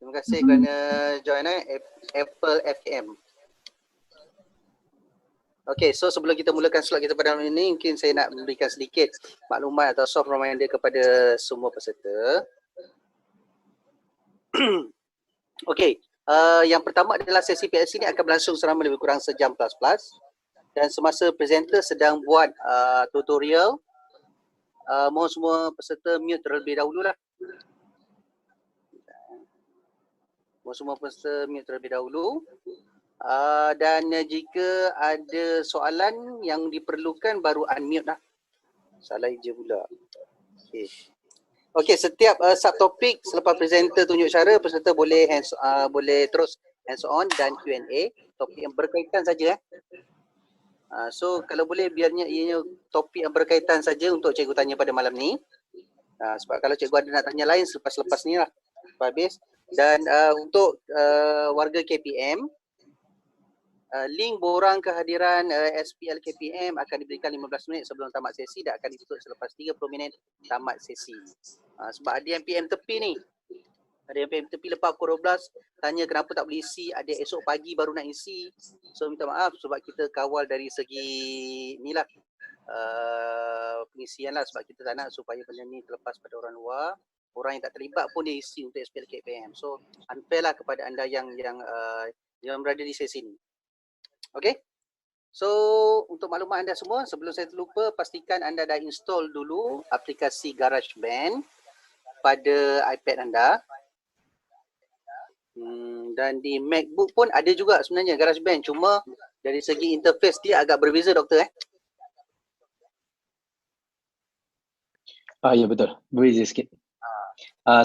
Terima kasih kerana join Apple FKM. Okey, so sebelum kita mulakan slot kita pada malam ini, mungkin saya nak memberikan sedikit maklumat atau soft reminder kepada semua peserta. Okey, yang pertama adalah sesi PLC ini akan berlangsung selama lebih kurang sejam plus. Dan semasa presenter sedang buat tutorial, mohon semua peserta mute terlebih dahulu lah. Mohon semua peserta mute terlebih dahulu. Dan jika ada soalan yang diperlukan baru unmute lah. Salah je pula. Okey, setiap subtopik selepas presenter tunjuk cara, peserta boleh boleh terus hands on dan Q&A. Topik yang berkaitan saja. So kalau boleh biarnya ianya topik yang berkaitan saja untuk cikgu tanya pada malam ni. Sebab kalau cikgu ada nak tanya lain selepas ni lah. Lepas habis. Dan untuk warga KPM, link borang kehadiran SPL KPM akan diberikan 15 minit sebelum tamat sesi dan akan ditutup selepas 30 minit tamat sesi. Sebab ada yang PM tepi ni. Ada yang PM tepi lepas pukul 12 tanya kenapa tak boleh isi, ada esok pagi baru nak isi. So minta maaf sebab kita kawal dari segi ni lah, pengisian lah, sebab kita tak nak supaya benda ni terlepas pada orang luar. Orang yang tak terlibat pun dia isi untuk SPL KPM. So unfair lah kepada anda yang berada di sesi ni. Okay, so untuk maklumat anda semua, sebelum saya terlupa, pastikan anda dah install dulu aplikasi GarageBand pada iPad anda. Dan di MacBook pun ada juga sebenarnya GarageBand, cuma dari segi interface dia agak berbeza, Doktor. Ya betul, berbeza sikit.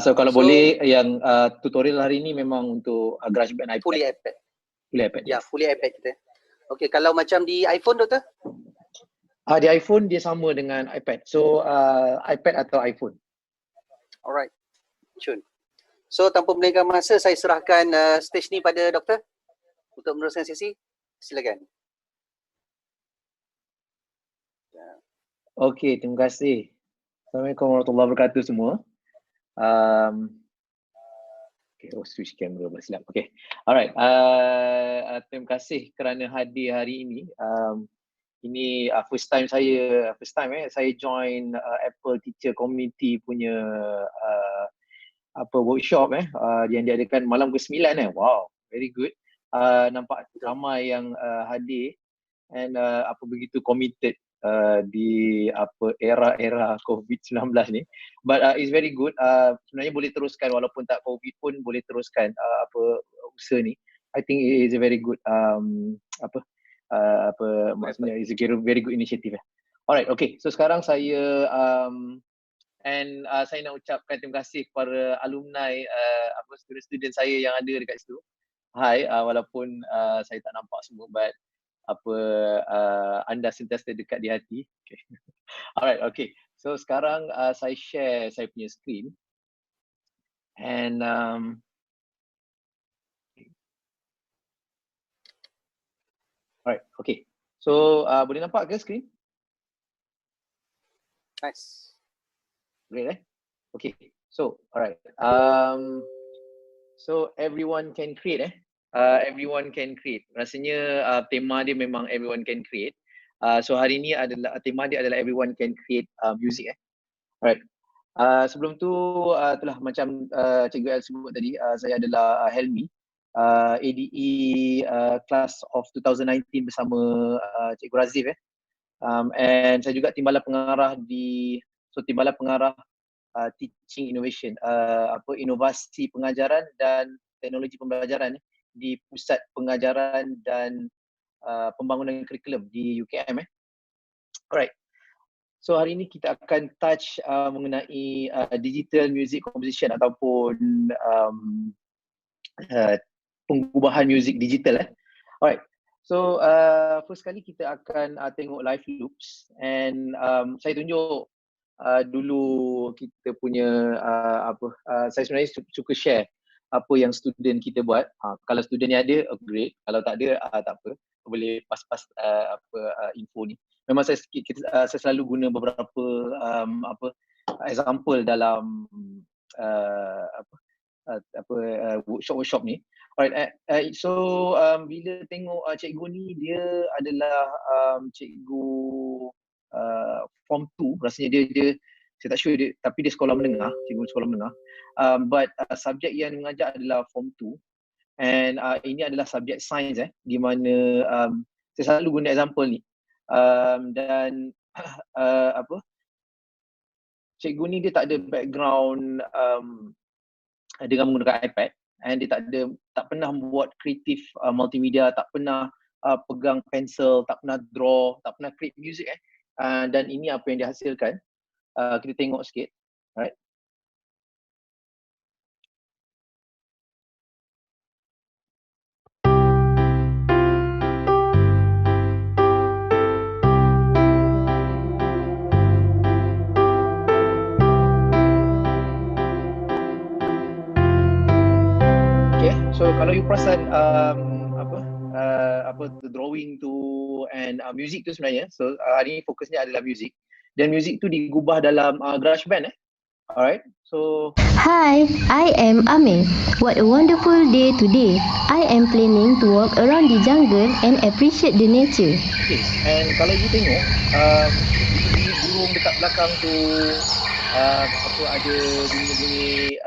So kalau boleh yang tutorial hari ini memang untuk GarageBand iPad. Fully iPad. Fully iPad. Ya, fully iPad kita. Okey, kalau macam di iPhone, Doktor? Di iPhone dia sama dengan iPad. So iPad atau iPhone. Alright. Cun. So tanpa melengahkan masa, saya serahkan stage ni pada Doktor untuk meneruskan sesi. Silakan. Okey, terima kasih. Assalamualaikum warahmatullahi wabarakatuh semua. Switch camera pula silap. Okay, alright. Terima kasih kerana hadir hari ini. Ini first time saya join Apple Teacher Community punya workshop yang diadakan malam ke-9 Wow, very good. Nampak ramai yang hadir and begitu committed di era COVID-19 ni, but it's very good. Sebenarnya boleh teruskan walaupun tak COVID pun boleh teruskan usaha ni. I think it is a very good maksudnya is a very good initiative. Alright, okay. So sekarang saya saya nak ucapkan terima kasih kepada alumni student-student saya yang ada dekat situ. Hai, walaupun saya tak nampak semua, but anda sentiasa dekat di hati. Okay. Alright, okay. So sekarang saya share saya punya screen. And alright, okay. So boleh nampak ke screen? Nice. Great, Okay. So alright. So everyone can create everyone can create. Rasanya tema dia memang everyone can create. So hari ni adalah tema dia adalah everyone can create music. Alright. Sebelum tu telah macam Cikgu El sebut tadi, saya adalah Helmi, ADE Class of 2019 bersama Cikgu Razif. And saya juga timbalan pengarah timbalan pengarah Teaching Innovation, inovasi pengajaran dan teknologi pembelajaran di Pusat Pengajaran dan Pembangunan Kurikulum di UKM. Alright. So hari ini kita akan touch mengenai digital music composition ataupun pengubahan muzik digital. Alright. So first kali kita akan tengok live loops, and saya tunjuk dulu kita punya saya sebenarnya suka share apa yang student kita buat. Kalau student ni ada, great. Kalau tak ada, tak apa. Boleh pas-pas info ni. Memang saya selalu guna beberapa example dalam workshop ni. Alright, so bila tengok cikgu ni, dia adalah cikgu form 2, rasanya dia saya tak sure dia, tapi dia sekolah menengah, cikgu sekolah menengah. But subjek yang mengajar adalah form 2, and ini adalah subjek sains di mana saya selalu guna example ni. Dan cikgu ni dia tak ada background dengan menggunakan iPad, and dia tak pernah buat kreatif multimedia, tak pernah pegang pensel, tak pernah draw, tak pernah create music dan ini apa yang dihasilkan. Kita tengok sikit, right? So kalau you perasan the drawing tu and music tu sebenarnya, so hari ni fokusnya adalah music, dan music tu digubah dalam GarageBand alright. So Hi, I am Ame. What a wonderful day today. I am planning to walk around the jungle and appreciate the nature. okay, and kalau you tengok burung dekat belakang tu ada bunyi-bunyi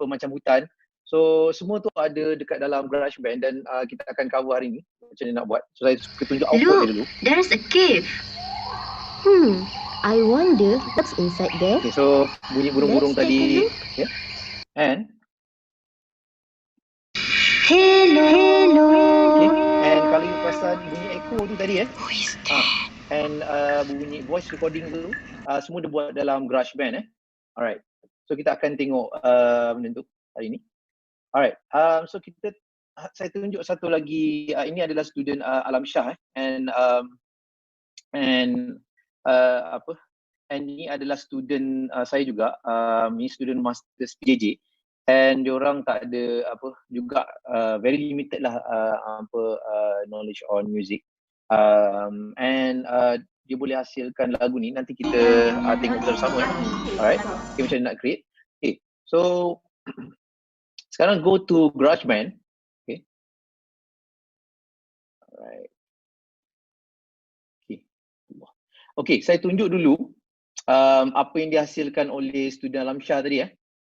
macam hutan. So semua tu ada dekat dalam GarageBand, dan kita akan cover hari ni macam mana nak buat. So saya tunjuk output dia dulu. There's a cave. I wonder what's inside there. Okay, so bunyi burung-burung Let's take a tadi, look. yeah. And Hello. okay, and kalau you perasan bunyi echo tu tadi and bunyi voice recording tu semua dia buat dalam GarageBand Alright. So kita akan tengok benda tu hari ni. Alright. So saya tunjuk satu lagi, ini adalah student Alam Shah and ini adalah student saya juga, ini student masters PJJ, and diorang tak ada juga very limited lah knowledge on music, and dia boleh hasilkan lagu ni. Nanti kita tengok bersama alright, okay, macam mana nak create. Okay, so sekarang go to GarageBand. Okay, alright. Okay, saya tunjuk dulu apa yang dihasilkan oleh student Alam Shah tadi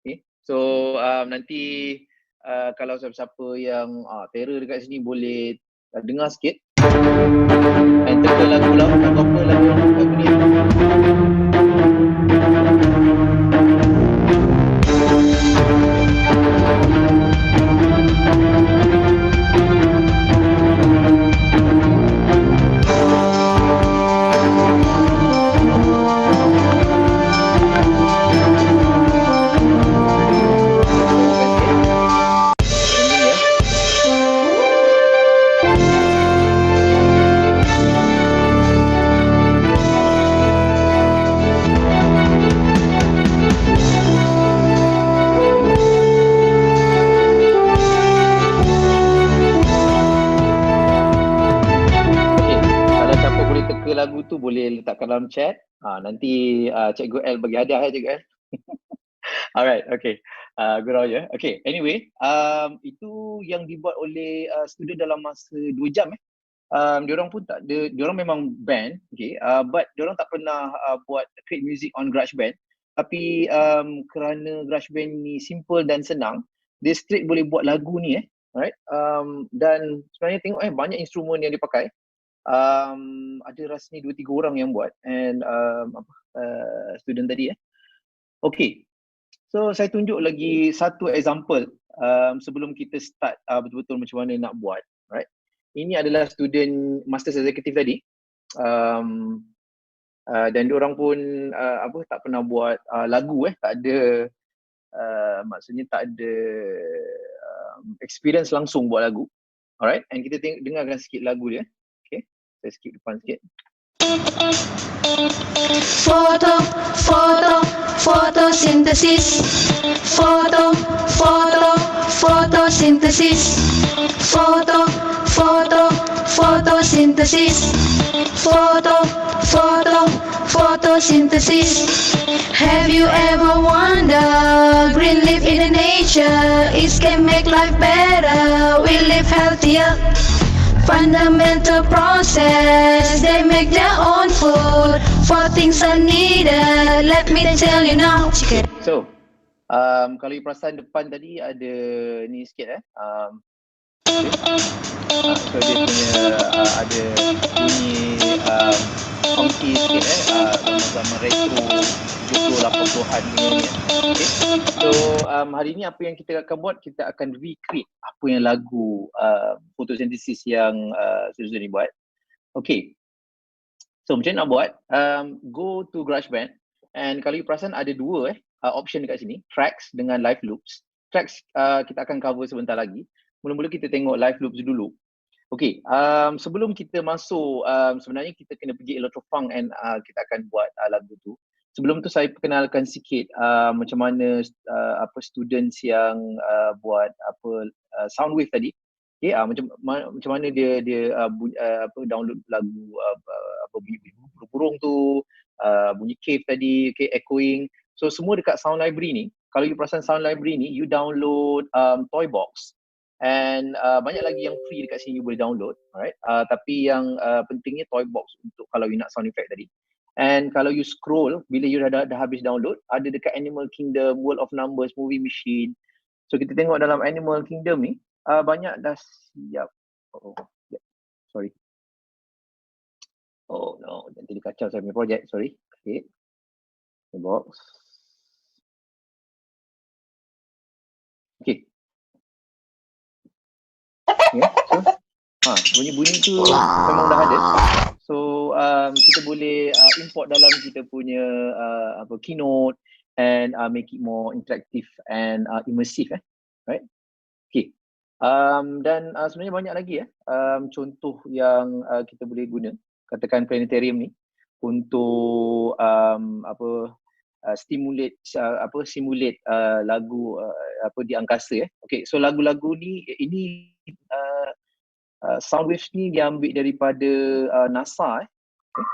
Okay, so nanti kalau siapa-siapa yang terror dekat sini boleh dengar sikit and teka lagu apa lagu ni. Lagu tu boleh letakkan dalam chat. Nanti Cikgu L bagi hadiah Cikgu L. Alright, okay. Gurau je. Okay, anyway, itu yang dibuat oleh student dalam masa 2 jam diorang pun tak ada, diorang memang band, okay, but diorang tak pernah buat create music on GarageBand. Tapi kerana GarageBand ni simple dan senang, dia straight boleh buat lagu ni alright. Dan sebenarnya tengok banyak instrumen yang dipakai. Ada rasanya 2-3 orang yang buat, and student tadi Okay, so saya tunjuk lagi satu example sebelum kita start betul-betul macam mana nak buat, right? Ini adalah student Masters Executive tadi, dan diorang pun tak pernah buat lagu tak ada maksudnya tak ada experience langsung buat lagu. Alright, and kita dengarkan sikit lagu dia. Okay, saya skip depan sikit. Photosynthesis. Photosynthesis. Photosynthesis. photosynthesis. Have you ever wondered, green leaf in the nature, it can make life better, we live healthier. Fundamental process, they make their own food, for things are needed, let me tell you now. So, kalau you perasan depan tadi ada ni sikit okay. So dia punya ada bunyi funky sikit zaman-zaman retro 70-80-an ni. Okay. So hari ni apa yang kita akan buat, kita akan recreate apa yang lagu photosynthesis yang Susan ni buat. Okay. So macam mana nak buat? Go to GarageBand, and kalau you perasan ada dua option dekat sini, tracks dengan live loops. Tracks kita akan cover sebentar lagi. Mula-mula kita tengok live loops dulu. Okay, sebelum kita masuk, sebenarnya kita kena pergi Electrofunk and kita akan buat lagu tu. Sebelum tu saya perkenalkan sikit macam mana students yang buat Soundwave tadi. Okay, macam mana dia download lagu bunyi burung tu, bunyi cave tadi, okay, echoing. So semua dekat Sound Library ni. Kalau you perasan Sound Library ni, you download Toybox. And banyak lagi yang free dekat sini you boleh download, alright. Tapi yang pentingnya Toybox untuk kalau you nak sound effect tadi. And kalau you scroll, bila you dah habis download, ada dekat Animal Kingdom, World of Numbers, Movie Machine. So kita tengok dalam Animal Kingdom ni, banyak dah siap. Sorry. Oh no, nanti dia kacau saya punya projek, sorry. Okay. Toybox. Okay. Yeah, so bunyi-bunyi tu memang dah ada. So kita boleh import dalam kita punya Keynote and make it more interactive and immersive, right? Okay. Dan sebenarnya banyak lagi contoh yang kita boleh guna, katakan planetarium ni untuk simulate lagu di angkasa. Okay, so lagu-lagu ni ini Soundwave ni diambil daripada NASA. Okay.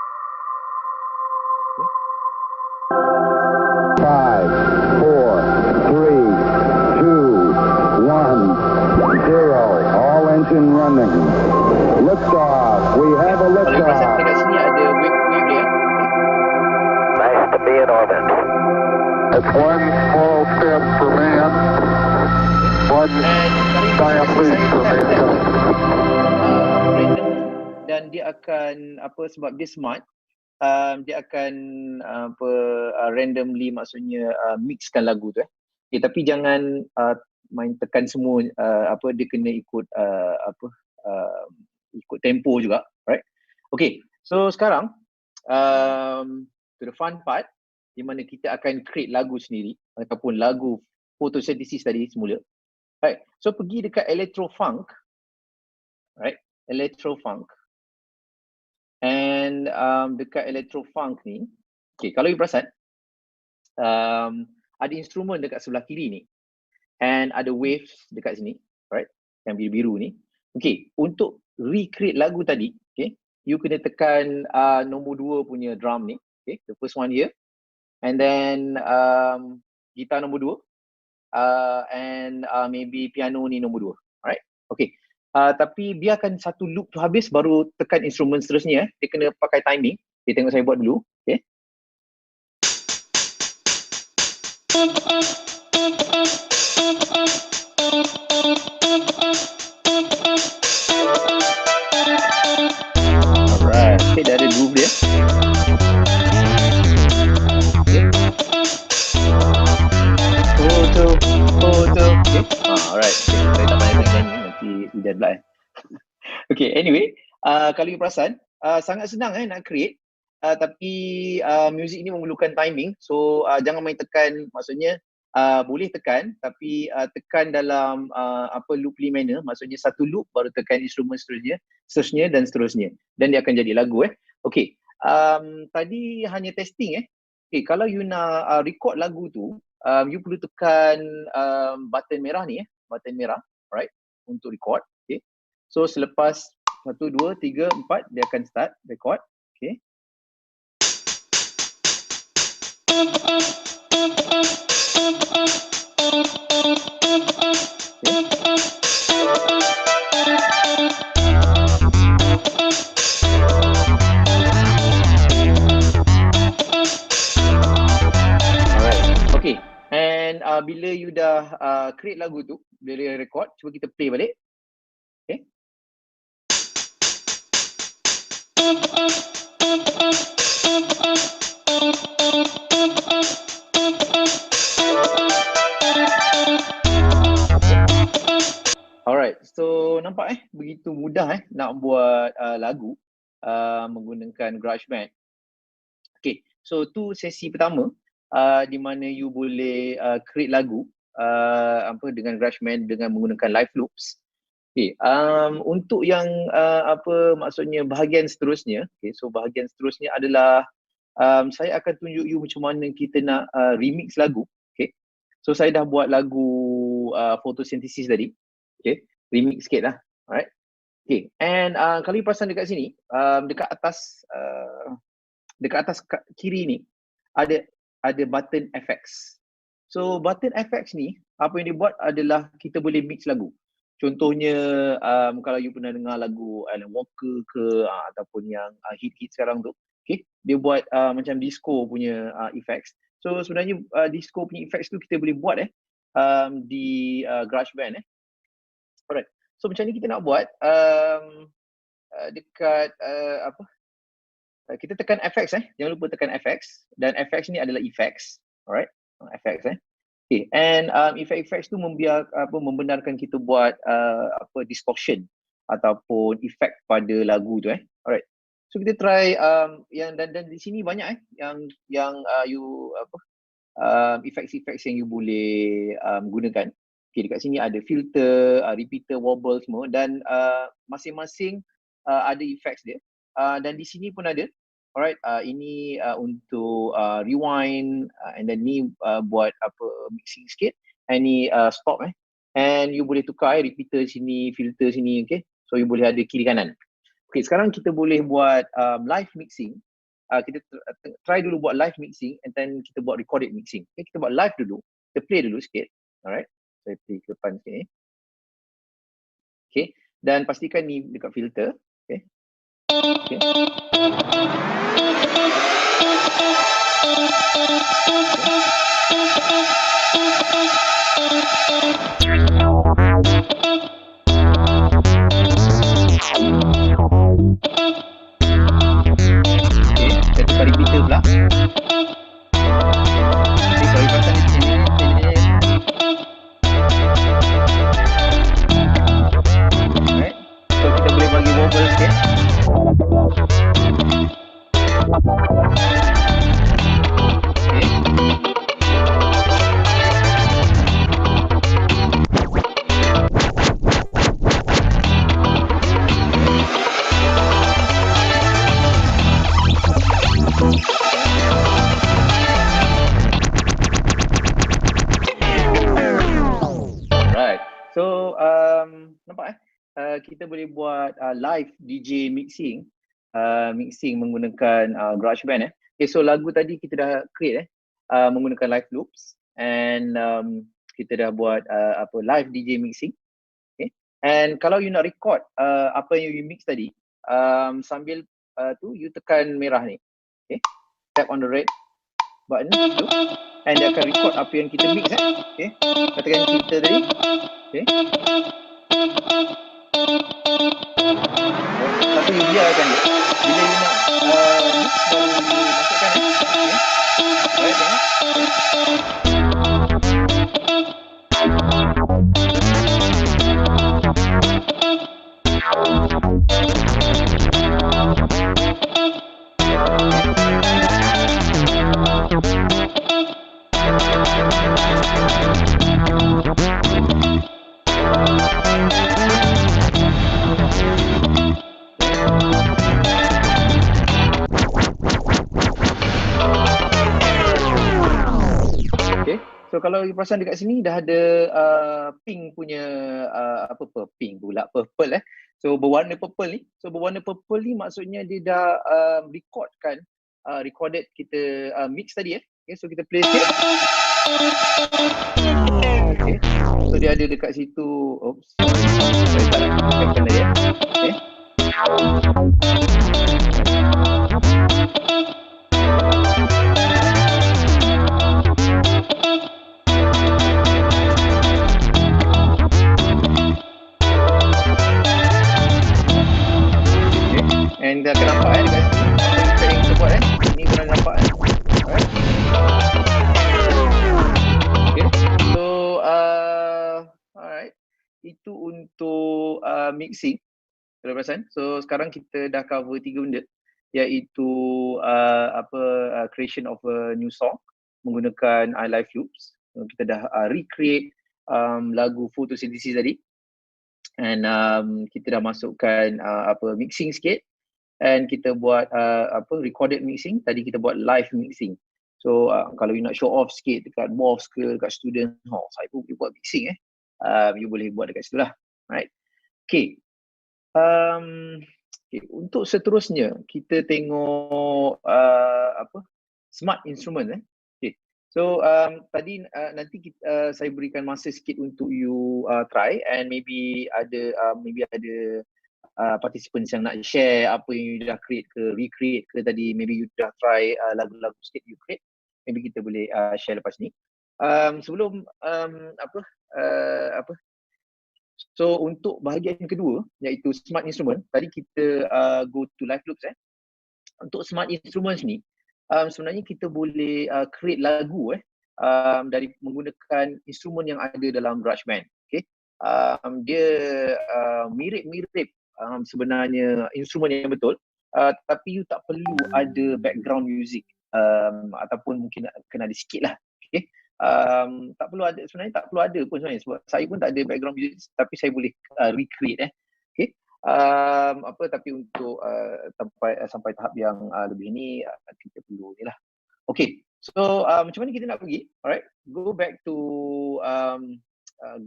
5, 4, 3, 2, 1, 0. All engine running. Liftoff. We have a Kalau liftoff. pasal dekat sini ada wave dia. Nice to be in orbit. It's one small step for man, one giant leap for mankind. Dan dia akan sebab dia smart, dia akan randomly, maksudnya mixkan lagu tu. Okay, tapi jangan main tekan semua, dia kena ikut ikut tempo juga, right? Okay, so sekarang to the fun part, di mana kita akan create lagu sendiri ataupun lagu photosynthesis tadi semula. Right, so pergi dekat Electrofunk, right? Electrofunk. And dekat Electrofunk ni, okay, kalau you perasan, ada instrumen dekat sebelah kiri ni, and ada waves dekat sini, right? Yang biru-biru ni. Okay, untuk recreate lagu tadi, okay, you kena tekan nombor 2 punya drum ni, okay, the first one here, and then gitar nombor 2, and maybe piano ni nombor 2, alright? Okay. Tapi biarkan satu loop tu habis baru tekan instrumen seterusnya. Dia kena pakai timing. Okay, tengok saya buat dulu. Okay. Alright. Okay, dah ada groove dia. Okay. Photo. Okay. Alright. Okay. Saya tak pandai nyanyi. Hujan pula. Okay, anyway, kalau you perasan, sangat senang nak create, tapi music ni memerlukan timing. So jangan main tekan, maksudnya boleh tekan, tapi tekan dalam looply manner, maksudnya satu loop baru tekan instrumen seterusnya dan seterusnya, dan dia akan jadi lagu. Okay, tadi hanya testing. Okay, kalau you nak record lagu tu, you perlu tekan button merah ni, button merah, right, untuk record. Okay, so selepas 1, 2, 3, 4 dia akan start record. Okay, Okay, and bila you dah create lagu tu, bila record, cuba kita play balik. Okay. Alright, so nampak begitu mudah nak buat lagu menggunakan GarageBand. Okay, so tu sesi pertama di mana you boleh create lagu dengan GarageBand dengan menggunakan live loops. Okay, untuk yang maksudnya bahagian seterusnya, okay, so bahagian seterusnya adalah saya akan tunjuk you macam mana kita nak remix lagu. Okay, so saya dah buat lagu photosynthesis tadi. Okay, remix sikit lah. Alright. Okay, and kalau you perasan dekat sini, dekat atas kiri ni ada button FX. So button FX ni apa yang dia buat adalah kita boleh mix lagu. Contohnya kalau you pernah dengar lagu Alan Walker ke ataupun yang hit-hit sekarang tu, okay, dia buat macam disco punya effects. So sebenarnya disco punya effects tu kita boleh buat di GarageBand. Alright. So macam ni kita nak buat dekat kita tekan FX jangan lupa tekan FX, dan FX ni adalah effects. Alright, FX okay, and effects tu membenarkan kita buat distortion ataupun effect pada lagu tu Alright, so kita try yang dan di sini banyak yang you effects yang you boleh gunakan. Okay, dekat sini ada filter, repeater, wobble semua, dan masing-masing ada effects dia. Dan di sini pun ada. Alright, ini untuk rewind, and then ni buat mixing sikit, and ni stop and you boleh tukar repeater sini, filter sini, okay. So you boleh ada kiri kanan. Okay, sekarang kita boleh buat live mixing. Kita try dulu buat live mixing, and then kita buat recorded mixing. Okay, kita buat live dulu, kita play dulu sikit. Alright, saya play ke depan sini. Okay, dan pastikan ni dekat filter. Okay. Okay. Saya tukar repeater pula. Okay, kalau pasang di sini. Alright. So kita boleh bagi wobble sikit. Alright, so nampak kita boleh buat live DJ mixing menggunakan GarageBand Okay, so lagu tadi kita dah create menggunakan live loops, and kita dah buat live DJ mixing. Okay, and kalau you nak record apa yang you mix tadi, sambil tu you tekan merah ni. Okay, tap on the red button tu, and dia akan record apa yang kita mix Okay, katakan filter tadi. Okay, tapi you biarkan dia. Bila you nak mix, baru you masukkan Okay, alright, tengok. So kalau you perasan dekat sini dah ada pink punya pink pula purple So berwarna purple ni. So berwarna purple ni maksudnya dia dah recorded kita mix tadi Okay, so kita play sikit. Okay, so dia ada dekat situ. Oops, sorry, tak nak captain tadi ya. Okay. And dah akan nampak dekat sini apa effect yang kita buat ni korang nampak alright. Okay, so alright, itu untuk mixing kalau perasan. So sekarang kita dah cover 3 benda, iaitu creation of a new song menggunakan live loops. So, kita dah recreate lagu photosynthesis tadi, and kita dah masukkan mixing sikit. And kita buat recorded mixing, tadi kita buat live mixing. So kalau you nak show off sikit dekat boss ke dekat student, saya pun boleh buat mixing you boleh buat dekat situ lah. Right. Okay. Okay, untuk seterusnya kita tengok smart instrument Okay. So tadi nanti saya berikan masa sikit untuk you try, and maybe ada participants yang nak share apa yang you dah create ke recreate ke tadi, maybe you dah try lagu-lagu sikit you create, maybe kita boleh share lepas ni. Sebelum so untuk bahagian kedua iaitu smart instrument, tadi kita go to live loops Untuk smart instruments ni sebenarnya kita boleh create lagu dari menggunakan instrumen yang ada dalam GarageBand. Okay. Dia mirip-mirip sebenarnya instrumen yang betul, tapi you tak perlu ada background music ataupun mungkin kena ada sikit lah. Okay. Tak perlu ada, sebenarnya tak perlu ada pun sebenarnya, sebab saya pun tak ada background music, tapi saya boleh recreate Okay. Tapi untuk sampai tahap yang lebih ni kita perlu ni lah. Okay. So macam mana kita nak pergi? Alright, go back to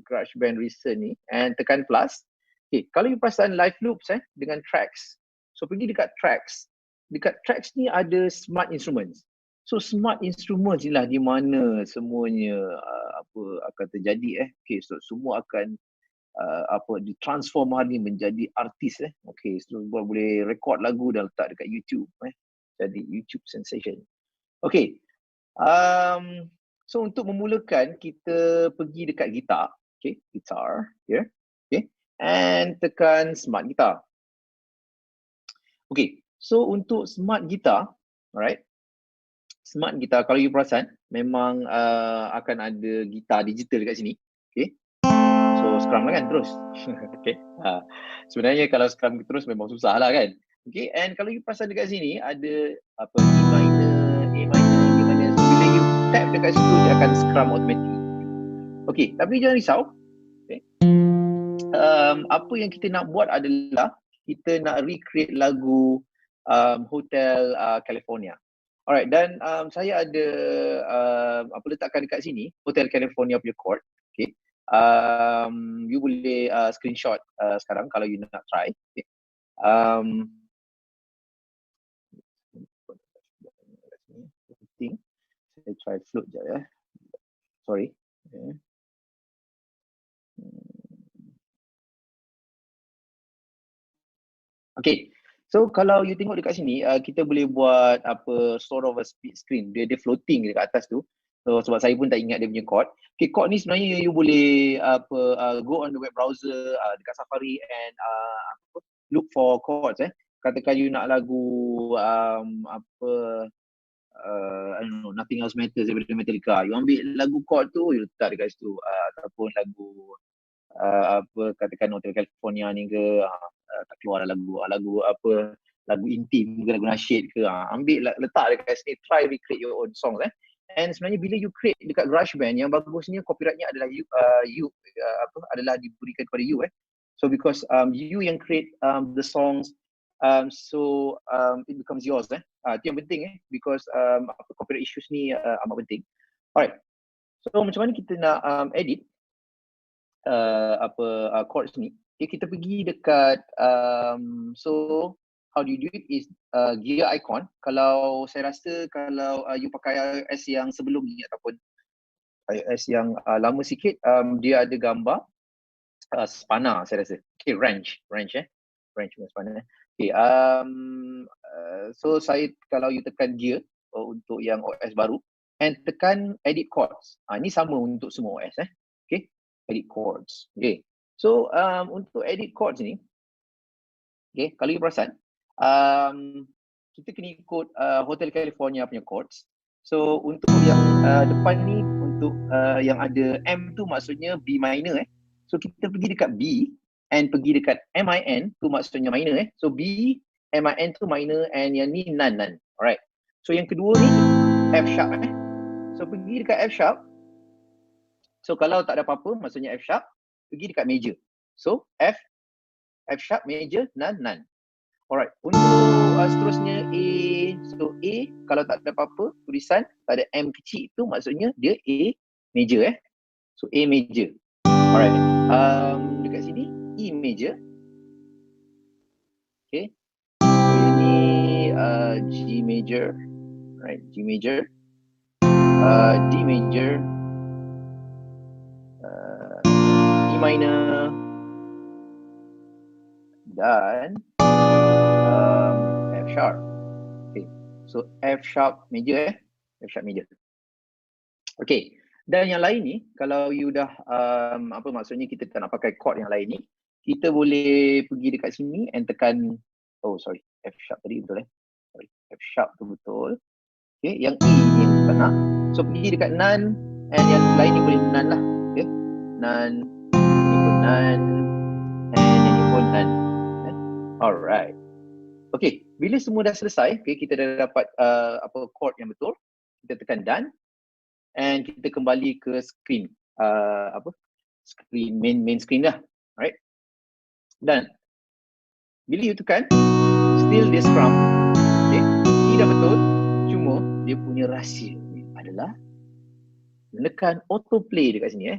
GarageBand recent ni and tekan plus. Okay, kalau you perasan live loops dengan tracks. So pergi dekat tracks. Dekat tracks ni ada smart instruments. So smart instruments ni lah di mana semuanya akan terjadi Okay, so semua akan ditransform hari ni menjadi artis Okay, so boleh record lagu dan letak dekat YouTube jadi YouTube sensation. Okay. So untuk memulakan kita pergi dekat gitar. Okay, guitar here. Okay. And tekan smart guitar. Okay, so untuk smart guitar, alright. Smart guitar, kalau you perasan, memang akan ada gitar digital dekat sini. Okay. So scrum lah kan terus. Okay. Sebenarnya kalau scrum terus memang susah lah kan. Okay, and kalau you perasan dekat sini ada E minor, A minor, D minor. So bila you tap dekat situ dia akan scrum automatic. Okay, tapi jangan risau. Okay. Apa yang kita nak buat adalah kita nak recreate lagu Hotel California. Alright, dan saya ada letakkan dekat sini Hotel California punya chord. Okay. You boleh screenshot sekarang kalau you nak try. Okay. Saya try float je sorry. Okay. Okay, so kalau you tengok dekat sini, kita boleh buat sort of a split screen. Dia floating dekat atas tu. So sebab saya pun tak ingat dia punya chord. Okay, chord ni sebenarnya you boleh go on the web browser dekat Safari and look for chords Katakan you nak lagu I don't know, Nothing Else Matters daripada Metallica. You ambil lagu chord tu, you letak dekat situ. Ataupun lagu katakan Hotel California ni ke, tak keluar lagu intim ke, lagu nasyid ke, ambil letak dekat sini, try recreate your own songs And sebenarnya bila you create dekat GarageBand, yang bagusnya copyrightnya adalah adalah diberikan kepada you So because you yang create the songs, so it becomes yours itu yang penting because copyright issues ni amat penting. Alright, so macam mana kita nak edit chords ni? Okay, kita pergi dekat so how do you do it is gear icon. Kalau saya rasa kalau you pakai iOS yang sebelum ni ataupun iOS yang lama sikit, dia ada gambar spanner saya rasa. Okay, range dengan spanner. Okay, so saya kalau you tekan gear untuk yang OS baru and tekan edit chords. Ini sama untuk semua OS Okay, edit chords. Okay, so untuk edit chords ni, okay, kalau you perasan, kita kena ikut Hotel California punya chords. So untuk yang depan ni, untuk yang ada M tu maksudnya B minor So kita pergi dekat B and pergi dekat MIN tu maksudnya minor So B, MIN tu minor and yang ni none. Alright. So yang kedua ni F sharp So pergi dekat F sharp. So kalau tak ada apa-apa maksudnya F sharp, pergi dekat major. So F sharp, major, none. Alright. Untuk seterusnya A. So A kalau tak ada apa-apa tulisan, tak ada M kecil tu maksudnya dia A major So A major. Alright. Dekat sini E major. Okay. So ini G major. Right, G major. D major. E minor. Dan F sharp. Okay. So F sharp major F sharp major. Okay. Dan yang lain ni, kalau you dah apa maksudnya kita tak nak pakai chord yang lain ni, kita boleh pergi dekat sini and tekan F sharp tadi betul F sharp tu betul. Okay, yang E ni yang tak nak. So pergi dekat none and yang lain ni boleh none lah. Okay, none, ni pun none and ini pun none. Alright. Okay, bila semua dah selesai, okay, kita dah dapat chord yang betul, kita tekan done. And kita kembali ke screen screen main screen dah. Alright. Dan bila you tekan still dia scrum. Okay, ini dah betul. Cuma dia punya rahsia adalah menekan autoplay dekat sini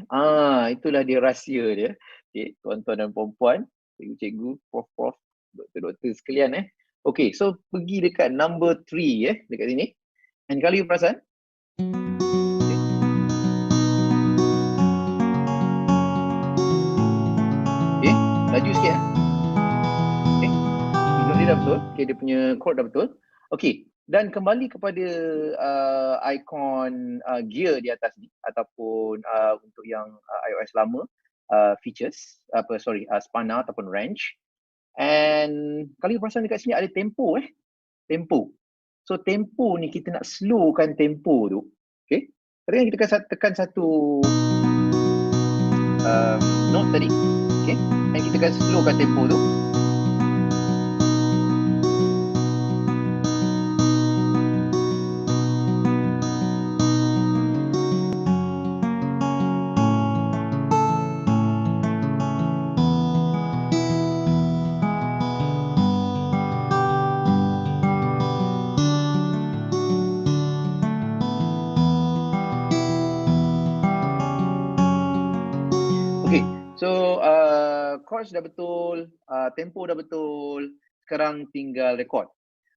itulah dia rahsia dia. Okay, tuan-tuan dan puan-puan, cikgu-cikgu, prof, doktor-doktor sekalian Okay, so pergi dekat number 3 dekat sini. And kalau you perasan laju sikit Okay, note dia dah betul. Okay, dia punya chord dah betul. Okay, dan kembali kepada ikon gear di atas ni ataupun untuk yang iOS lama features spanner ataupun range. And kalau you perasan dekat sini ada tempo tempo. So tempo ni kita nak slowkan tempo tu. Okay, tadi kita tekan satu note tadi. Okay, dan kita akan slowkan tempo tu. Okay, so chords dah betul, tempo dah betul, sekarang tinggal record.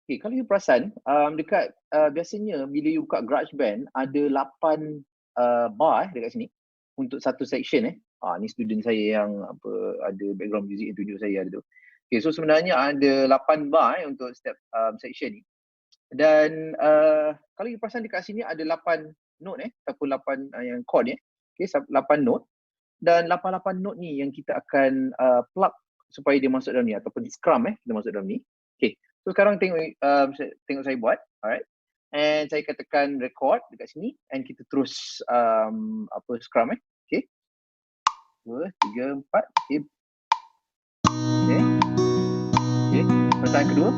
Okay, kalau you perasan dekat biasanya bila you buka GarageBand ada 8 bar dekat sini untuk satu section ni student saya yang ada background music yang tunjuk saya ada tu. Okay, so sebenarnya ada 8 bar untuk setiap section ni. Dan kalau you perasan dekat sini ada 8 note ataupun 8 yang chord Okay, 8 note. Dan 8 note ni yang kita akan plug supaya dia masuk dalam ni ataupun scrum kita masuk dalam ni. Okay, so sekarang tengok saya buat. Alright, and saya akan tekan record dekat sini and kita terus scrum Okay, 2, 3, 4. Okay, perasaan kedua.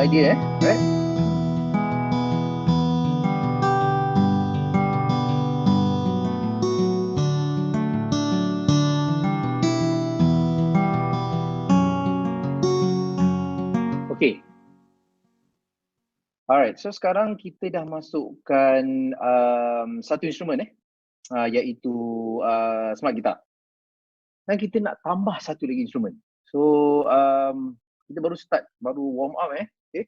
idea right? Okay. Alright, so sekarang kita dah masukkan satu instrumen iaitu smart guitar. Dan kita nak tambah satu lagi instrumen. So kita baru start, baru warm up okay.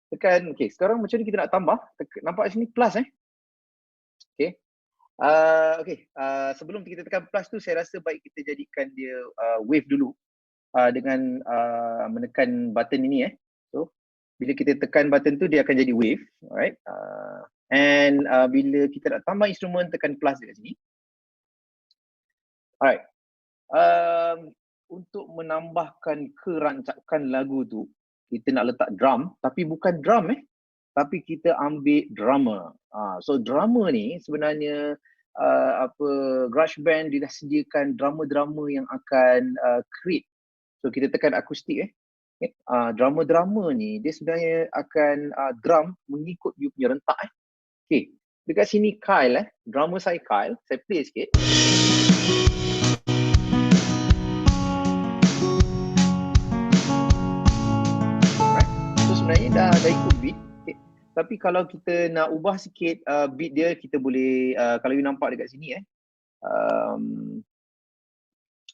Tekan, okay, sekarang macam ni kita nak tambah. Nampak kat sini plus okay. Okay, sebelum kita tekan plus tu saya rasa baik kita jadikan dia wave dulu dengan menekan button ini So bila kita tekan button tu dia akan jadi wave, alright. And bila kita nak tambah instrumen tekan plus dekat sini. Alright. Untuk menambahkan kerancakan lagu tu kita nak letak drum, tapi bukan drum tapi kita ambil drummer. So drummer ni sebenarnya GarageBand dia dah sediakan drummer-drummer yang akan create. So kita tekan akustik okay. Drummer-drummer ni dia sebenarnya akan drum mengikut you punya rentak Okay. Dekat sini Kyle drummer saya Kyle, saya play sikit. Sebenarnya dah ikut beat, okay. Tapi kalau kita nak ubah sikit beat dia, kita boleh kalau you nampak dekat sini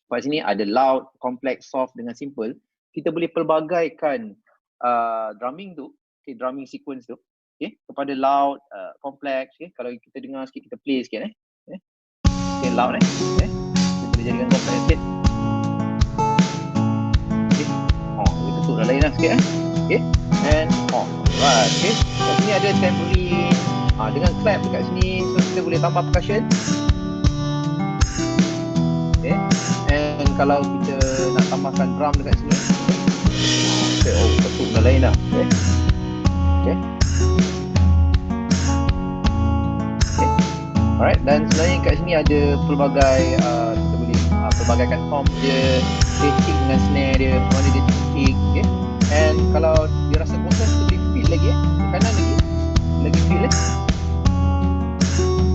kat sini ada loud, complex, soft dengan simple. Kita boleh pelbagaikan drumming tu, okay, drumming sequence tu, okay, kepada loud, complex, okay. Kalau kita dengar sikit, kita play sikit okay, loud okay. Kita boleh jadikan complex sikit. Okay. Dia ketuk dah lain sikit okay. And right, okay. Kat sini ada tambourine dengan clap dekat sini, so kita boleh tambah percussion. Okay. And kalau kita nak tambahkan drum dekat sini, okay, ketuk dah lain okay. Okay. Okay. Alright, dan sebenarnya kat sini ada pelbagai kita boleh pelbagaikan tom dia, kick dengan snare dia, mana dia kick, okay. And kalau dia rasa bosan, kita boleh feel lagi kanan lagi feel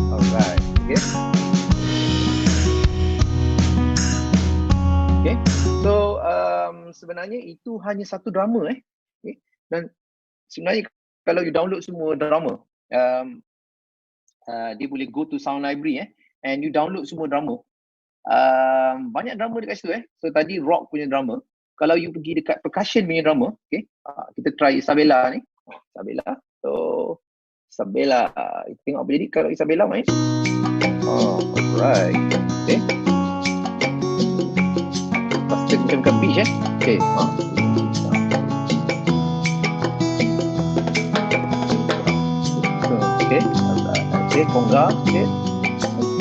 Alright, okay. Okay, so sebenarnya itu hanya satu drummer okay. Dan sebenarnya kalau you download semua drummer, dia boleh go to sound library and you download semua drummer. Banyak drummer dekat situ So tadi rock punya drummer. Kalau you pergi dekat percussion punya drummer, okay, kita try Isabella ni. Isabella. So Isabella, kita tengok apa jadi kalau Isabella main. Alright. Okay. Pasti macam pitch Okay. Okay. Okay, conga, okay.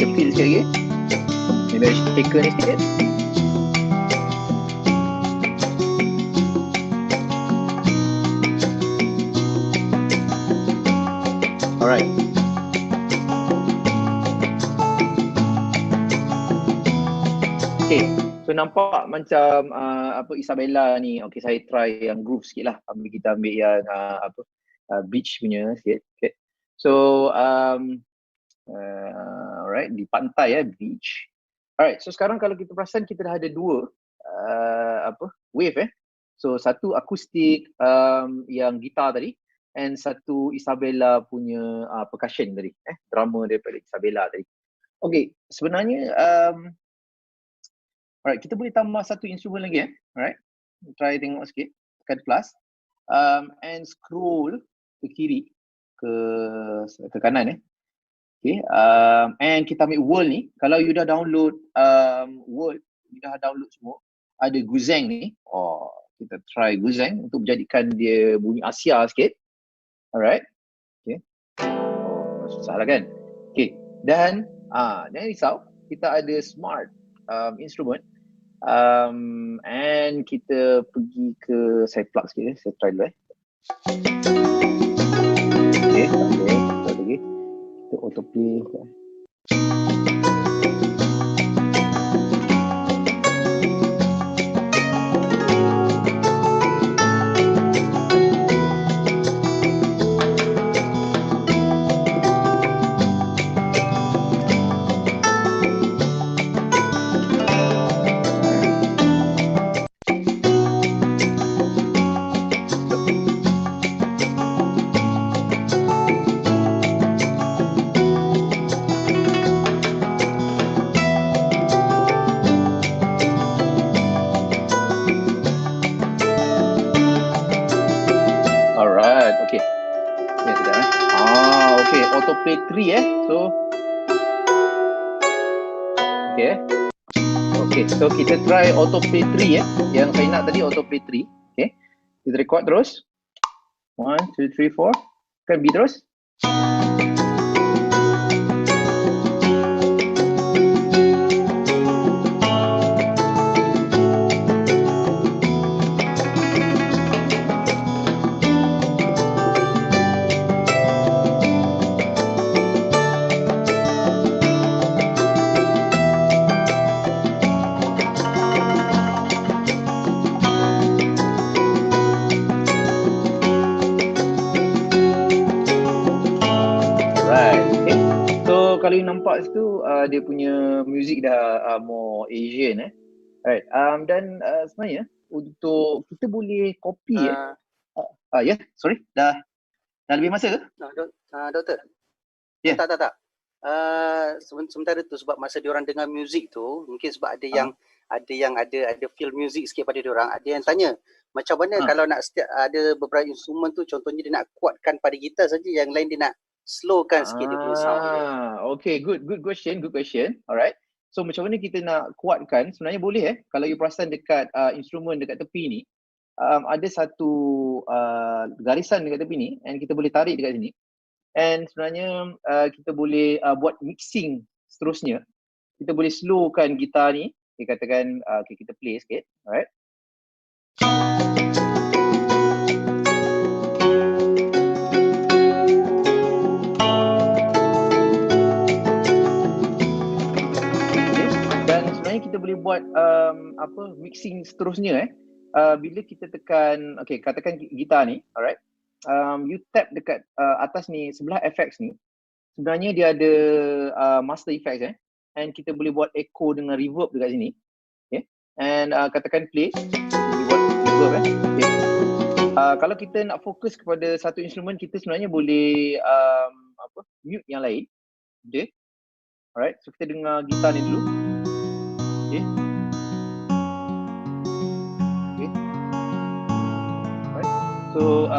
Kita feel sikit lagi. Maybe shaker ni sikit. Alright. Okay, so nampak macam Isabella ni. Okay, saya try yang groove sikit lah. Kita ambil yang beach punya sikit. Okay. So alright, di pantai beach. Alright, so sekarang kalau kita perasan kita dah ada dua wave So satu akustik yang gitar tadi, and satu Isabella punya percussion tadi, drummer daripada Isabella tadi. Okay, sebenarnya alright, kita boleh tambah satu instrumen lagi alright. Try tengok sikit, tekan plus and scroll ke kiri ke kanan okay. And kita ambil world ni. Kalau you dah download world, you dah download semua, ada Guzheng ni. Kita try Guzheng untuk menjadikan dia bunyi Asia sikit. Alright. Okay. Susah lah kan. Okay. Dan jangan risau, kita ada smart instrument. And kita pergi ke, saya plug sikit saya try dulu Okay, kita lagi. Kita auto play. Okay, autoplay 3 So okay. Okay, so kita try autoplay 3 yang saya nak tadi autoplay 3. Okay, kita record terus. 1, 2, 3, 4. Kan beat terus. Kalau you nampak situ dia punya music dah more Asian Right. Dan sebenarnya untuk kita boleh copy sorry dah lebih masa ke? Doktor. Ya. Tak. Sementara tu sebab masa diorang dengar music tu mungkin sebab ada yang ada feel music sikit pada diorang, ada yang tanya macam mana kalau nak ada beberapa instrumen tu, contohnya dia nak kuatkan pada gitar saja, yang lain dia nak slowkan sikit dia punya sound dia. Okay, good question. Alright. So macam mana kita nak kuatkan? Sebenarnya boleh kalau you perasan dekat instrumen dekat tepi ni, ada satu garisan dekat tepi ni, and kita boleh tarik dekat sini. And sebenarnya kita boleh buat mixing seterusnya. Kita boleh slowkan gitar ni. Okay, katakan kita play sikit. Alright. Kita boleh buat mixing seterusnya bila kita tekan, katakan gitar ni, alright, you tap dekat atas ni sebelah effects ni, sebenarnya dia ada master effects and kita boleh buat echo dengan reverb dekat sini, okay, and katakan play, boleh buat reverb okay. Kalau kita nak fokus kepada satu instrumen, kita sebenarnya boleh mute yang lain, okay. Alright, so kita dengar gitar ni dulu. Okay. Right. So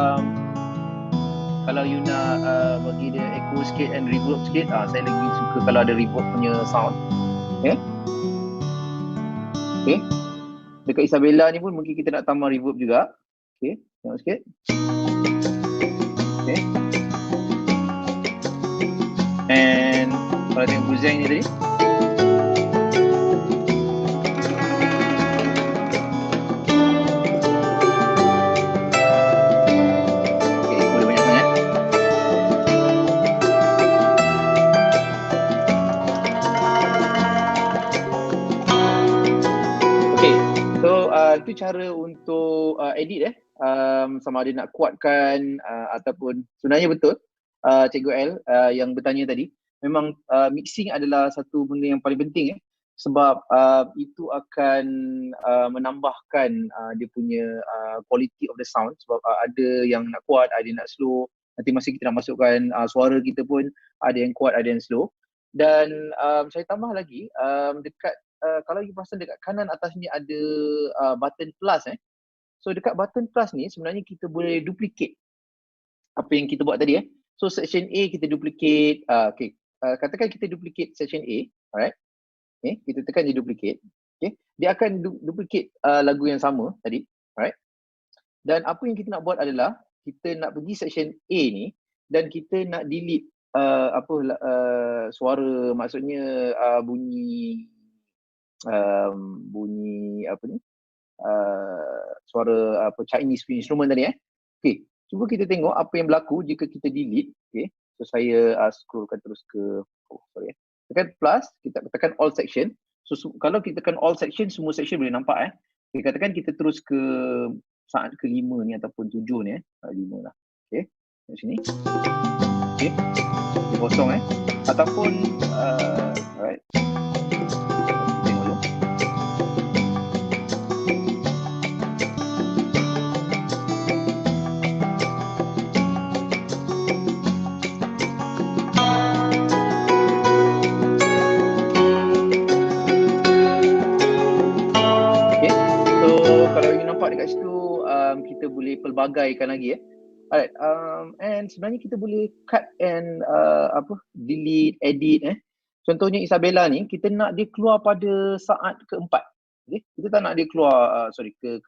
kalau you nak bagi dia echo sikit and reverb sikit, saya lagi suka kalau ada reverb punya sound. Okay. Dekat Isabella ni pun mungkin kita nak tambah reverb juga. Okay, tengok sikit. Okay. And kalau tengok Buzeng ni tadi, itu cara untuk edit sama ada nak kuatkan ataupun sebenarnya betul Cikgu L yang bertanya tadi, memang mixing adalah satu benda yang paling penting sebab itu akan menambahkan dia punya quality of the sound, sebab ada yang nak kuat, ada yang nak slow, nanti masa kita nak masukkan suara kita pun ada yang kuat, ada yang slow. Dan saya tambah lagi dekat kalau you perasan dekat kanan atas ni ada button plus So dekat button plus ni sebenarnya kita boleh duplicate apa yang kita buat tadi So section A kita duplicate, katakan kita duplicate section A, alright. Okay, kita tekan je duplicate. Okay, dia akan duplicate lagu yang sama tadi, alright. Dan apa yang kita nak buat adalah kita nak pergi section A ni dan kita nak delete suara, maksudnya bunyi suara Chinese instrument tadi Okay, cuba kita tengok apa yang berlaku jika kita delete. Okay, so saya scrollkan terus ke tekan plus, kita tekan all section. So kalau kita tekan all section, semua section boleh nampak Okay, katakan kita terus ke saat ke-5 ni ataupun 7 ni 5 lah. Okay, kat sini. Okay, dia kosong ataupun alright. Dekat situ kita boleh pelbagaikan lagi Alright, and sebenarnya kita boleh cut and delete, edit. Contohnya Isabella ni, kita nak dia keluar pada saat keempat. Okay? Kita tak nak dia keluar,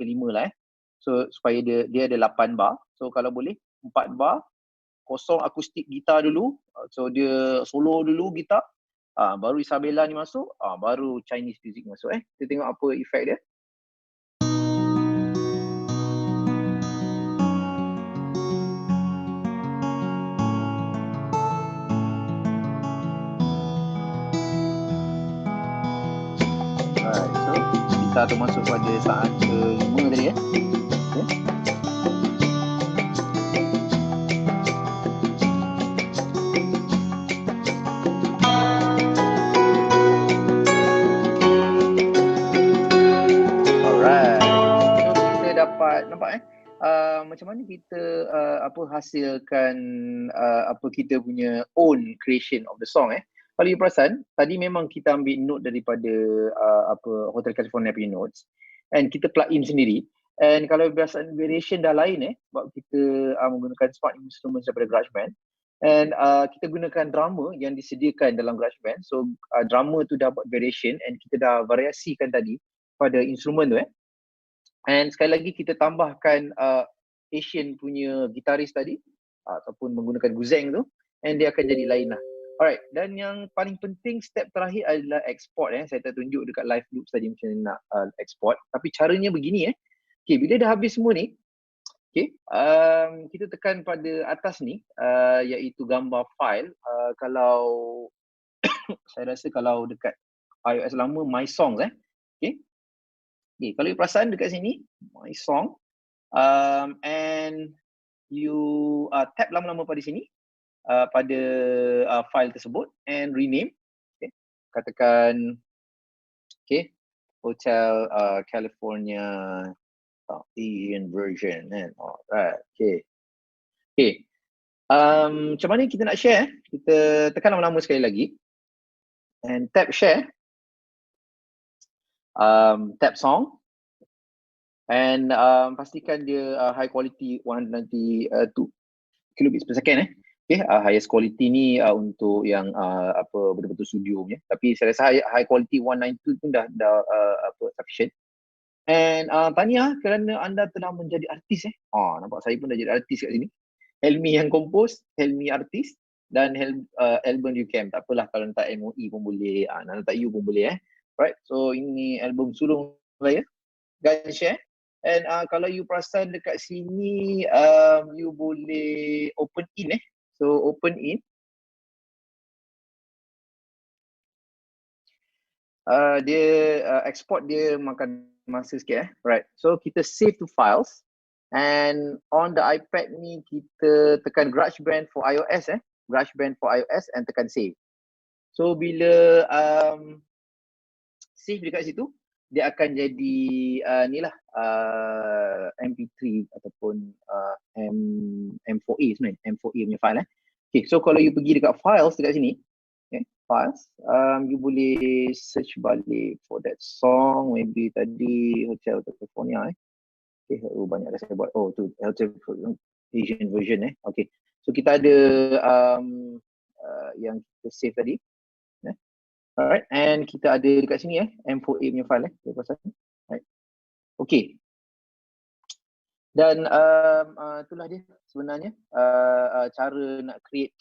kelima lah. So supaya dia ada 8 bar. So kalau boleh 4 bar, kosong akustik gitar dulu. So dia solo dulu gitar. Baru Isabella ni masuk, baru Chinese music masuk. Kita tengok apa efek dia. Alright, so gitar tu masuk pada saat ke-5 tadi Okay. Nampak macam mana kita hasilkan kita punya own creation of the song. Kalau you perasan, tadi memang kita ambil note daripada Hotel California punya notes and kita plug in sendiri. And kalau berdasarkan variation dah lain sebab kita menggunakan smart instruments daripada GarageBand and kita gunakan drummer yang disediakan dalam GarageBand. So drummer tu dah buat variation and kita dah variasikan tadi pada instrumen tu And sekali lagi kita tambahkan Asian punya gitaris tadi ataupun menggunakan guzeng tu and dia akan jadi lain lah. Alright, dan yang paling penting step terakhir adalah export. Saya tak tunjuk dekat live loop tadi macam mana nak export. Tapi caranya begini Okay, bila dah habis semua ni, okay, kita tekan pada atas ni iaitu gambar file. Kalau saya rasa kalau dekat iOS lama My Songs Okay. Okay, kalau you perasan dekat sini, My Song, and you tap lama-lama pada sini, pada file tersebut and rename. Okay. Katakan, okay, Hotel California Indian version. Alright, okay. Okay. Macam mana kita nak share? Kita tekan lama-lama sekali lagi and tap share. Tap song and pastikan dia high quality 192 kilobits per second Okay, highest quality ni untuk yang betul-betul studio punya. Tapi saya rasa high quality 192 pun dah sufficient. And tahniah kerana anda telah menjadi artis nampak saya pun dah jadi artis kat sini. Helmi yang compose, Helmi artis dan album UCAM. Tak apalah kalau letak MOE pun boleh, nak letak U pun boleh Right, so ini album sulung saya. Guys share. And kalau you perasan dekat sini, you boleh open in So open in. Dia export dia makan masa sikit Right, so kita save to files. And on the iPad ni kita tekan GarageBand for iOS GarageBand for iOS and tekan save. So bila save dekat situ, dia akan jadi MP3 ataupun M4A sebenarnya, M4A punya file Okay, so kalau you pergi dekat files dekat sini, files, you boleh search balik for that song, maybe tadi Hotel California Okay, banyak dah saya buat. Tu Hotel Asian version Okay, so kita ada yang kita save tadi Alright, and kita ada dekat sini M4A punya file Right. Okay. Dan itulah dia sebenarnya cara nak create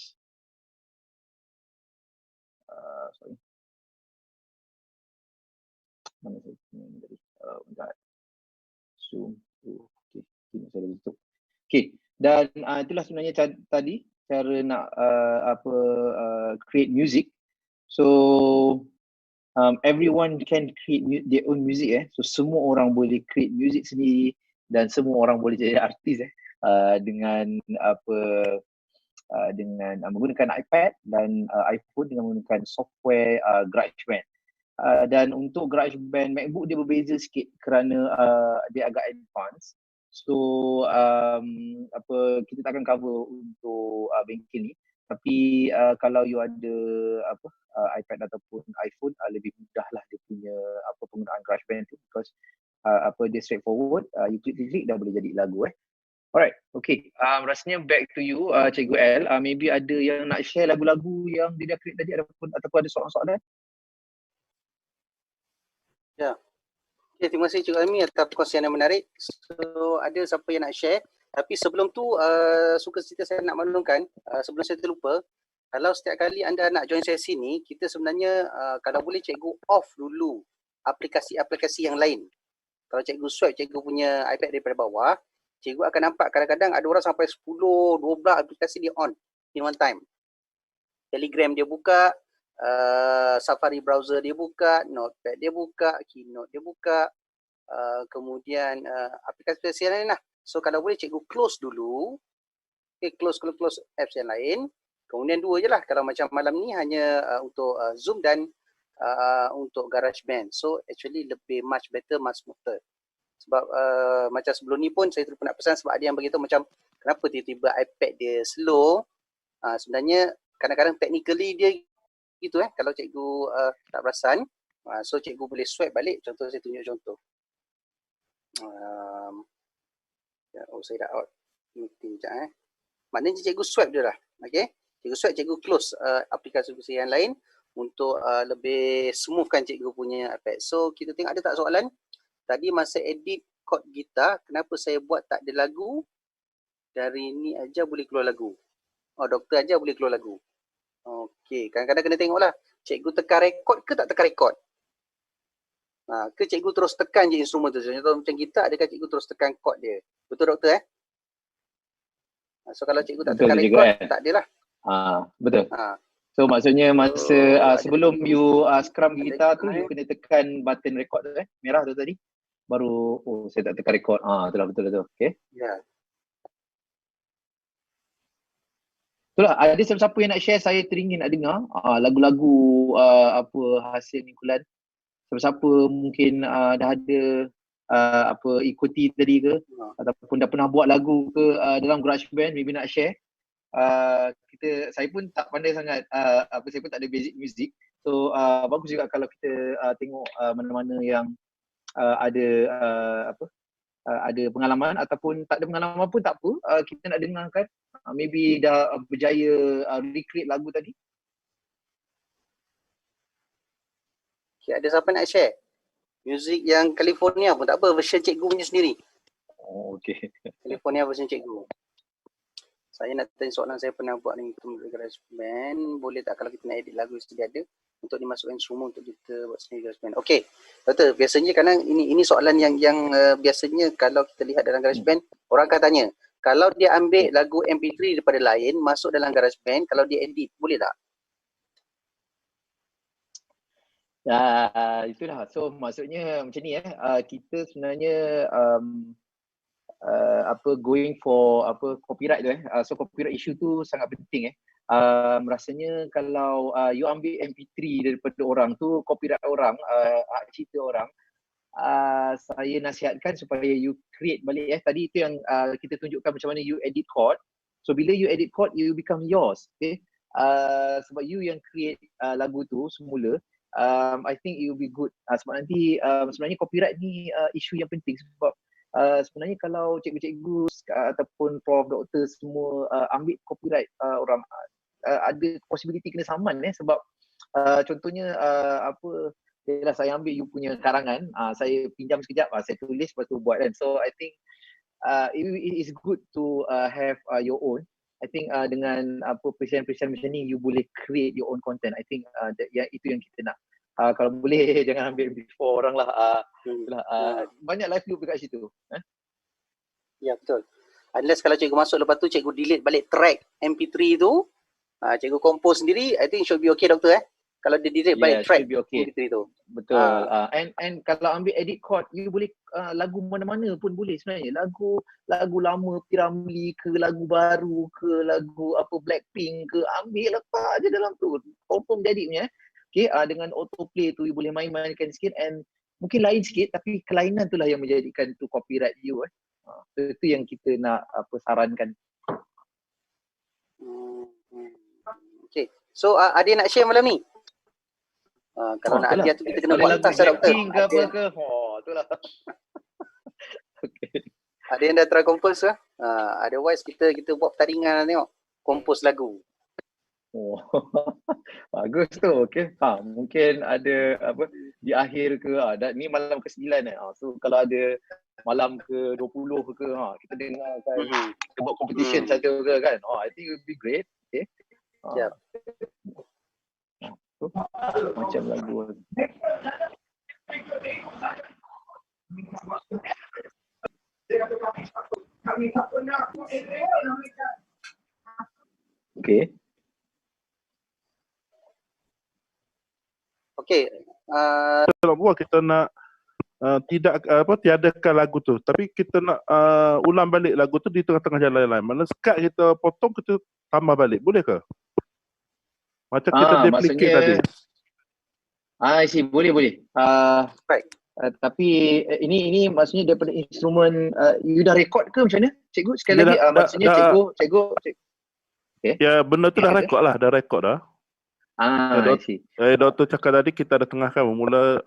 mana saya tadi zoom okay, saya dah tutup. Okay, dan itulah sebenarnya tadi cara nak create music. So everyone can create their own music so semua orang boleh create music sendiri dan semua orang boleh jadi artis dengan dengan menggunakan iPad dan iPhone dengan menggunakan software GarageBand. Dan untuk GarageBand MacBook dia berbeza sikit kerana dia agak advance. So kita takkan cover untuk bengkel ni. Tapi kalau you ada iPad ataupun iPhone, lebih mudah lah dia punya penggunaan GarageBand tu because dia straightforward, you klik dah boleh jadi lagu Alright, okay. Rasanya back to you, Cikgu L. Maybe ada yang nak share lagu-lagu yang dia dah create tadi ataupun ada soalan-soalan? Okay, terima kasih Cikgu Almi atas perkongsian yang menarik. So, ada siapa yang nak share? Tapi sebelum tu, suka cerita saya nak maklumkan, sebelum saya terlupa, kalau setiap kali anda nak join sesi ni, kita sebenarnya kalau boleh cikgu off dulu aplikasi-aplikasi yang lain. Kalau cikgu swipe cikgu punya iPad daripada bawah, cikgu akan nampak kadang-kadang ada orang sampai 10, 12 aplikasi dia on in one time. Telegram dia buka, Safari browser dia buka, Notepad dia buka, Keynote dia buka, kemudian aplikasi lain lah. So kalau boleh cikgu close dulu, okay, close apps yang lain. Kemudian 2 je lah, kalau macam malam ni hanya untuk Zoom dan untuk GarageBand. So actually lebih much better, much smoother. Sebab macam sebelum ni pun saya terlupa nak pesan sebab ada yang beritahu macam kenapa tiba-tiba iPad dia slow. Sebenarnya kadang-kadang technically dia gitu kalau cikgu tak perasan. So cikgu boleh swipe balik, contoh saya tunjuk contoh. Saya dah out meeting sekejap Maknanya cikgu swipe dia lah. Okay. Cikgu swipe, cikgu close aplikasi yang lain untuk lebih smoothkan cikgu punya iPad. So kita tengok ada tak soalan? Tadi masa edit chord gitar, kenapa saya buat tak ada lagu? Dari ni aja boleh keluar lagu. Oh, doktor aja boleh keluar lagu. Okey, kadang-kadang kena tengoklah. Cikgu tekan rekod ke tak tekan rekod? Ke cikgu terus tekan je instrumen tu. Contoh macam gitar, adakah cikgu terus tekan chord dia? Betul doktor So kalau cikgu tak tekan rekod, tak adalah. Betul. So maksudnya masa sebelum you scrum gitar tu, you kena tekan button record tu merah tu tadi. Baru, saya tak tekan record. Itulah betul. Okay. Ya. Itulah, ada siapa-siapa yang nak share, saya teringin nak dengar lagu-lagu apa hasil mingguan. Siapa-siapa mungkin dah ada ikuti tadi ke ataupun dah pernah buat lagu ke dalam GarageBand, maybe nak share. Saya pun tak pandai sangat, saya pun tak ada basic music. So bagus juga kalau kita tengok mana-mana yang ada pengalaman ataupun tak ada pengalaman pun tak apa, kita nak dengarkan. Maybe dah berjaya recreate lagu tadi. Okay, ada siapa nak share? Muzik yang California pun tak apa, version cikgu punya sendiri. Okay. California version cikgu. Saya nak tanya soalan, saya pernah buat ni untuk GarageBand. Boleh tak kalau kita nak edit lagu sedia ada untuk dimasukkan semua untuk kita buat sendiri GarageBand? Okey. Doktor, biasanya kadang ini soalan yang biasanya kalau kita lihat dalam GarageBand, orang akan tanya, kalau dia ambil lagu MP3 daripada lain, masuk dalam GarageBand, kalau dia edit, boleh tak? Itulah. So maksudnya macam ni kita sebenarnya going for copyright tu so copyright issue tu sangat penting rasanya kalau you ambil MP3 daripada orang tu, copyright orang, hak cipta orang, saya nasihatkan supaya you create balik tadi itu yang kita tunjukkan macam mana you edit chord. So bila you edit chord, you become yours, okay? Sebab you yang create lagu tu semula. I think it will be good sebab nanti sebenarnya copyright ni isu yang penting sebab sebenarnya kalau cikgu-cikgu ataupun prof, doktor semua ambil copyright orang, ada possibility kena saman sebab contohnya yalah, saya ambil you punya karangan, saya pinjam sekejap, saya tulis lepas tu buat kan. So I think it is good to have your own. I think dengan present macam ni, you boleh create your own content. I think itu yang kita nak. Kalau boleh jangan ambil before orang lah. Banyak live loop dekat situ. Ya, betul. Unless kalau cikgu masuk lepas tu cikgu delete balik track MP3 tu, cikgu compose sendiri, I think should be okay doktor Kalau dia delete balik track MP3 tu. Betul. And kalau ambil edit chord, you boleh lagu mana-mana pun boleh sebenarnya. Lagu lama Piramli ke, lagu baru ke, lagu Blackpink ke, ambil letak je dalam tu. Confirm jadi punya. Okay, dengan autoplay tu you boleh main-mainkan sikit and mungkin lain sikit tapi kelainan itulah yang menjadikan tu copyright you. Itu yang kita nak sarankan. Okay. So ada yang nak share malam ni? Kalau nak hadiah tu kita kena buat atas doktor. Ke apa ke? Itulah. Okay. Ada yang dah try compose Otherwise kita buat pertandingan tengok. Kompos lagu. Oh, bagus tu. Okay. Mungkin ada apa di akhir ke, ni malam ke-9 so kalau ada malam ke-20 ke, kita dengarkan, kita buat competition satu ke kan. I think it would be great. Okay. Siap. Macam lagu. Okay. Okay. Kalau buat kita nak tiadakan lagu tu, tapi kita nak ulang balik lagu tu di tengah-tengah jalan lain. Mana sekat kita potong, kita tambah balik, boleh ke? Macam kita duplicate tadi. I see, boleh. Right. Tapi ini maksudnya daripada instrumen, you dah record ke macam mana? Cikgu sekali lagi, maksudnya cikgu. Okay. Ya, benda tu dah record lah, I see. Doktor cakap tadi kita ada tengahkan bermula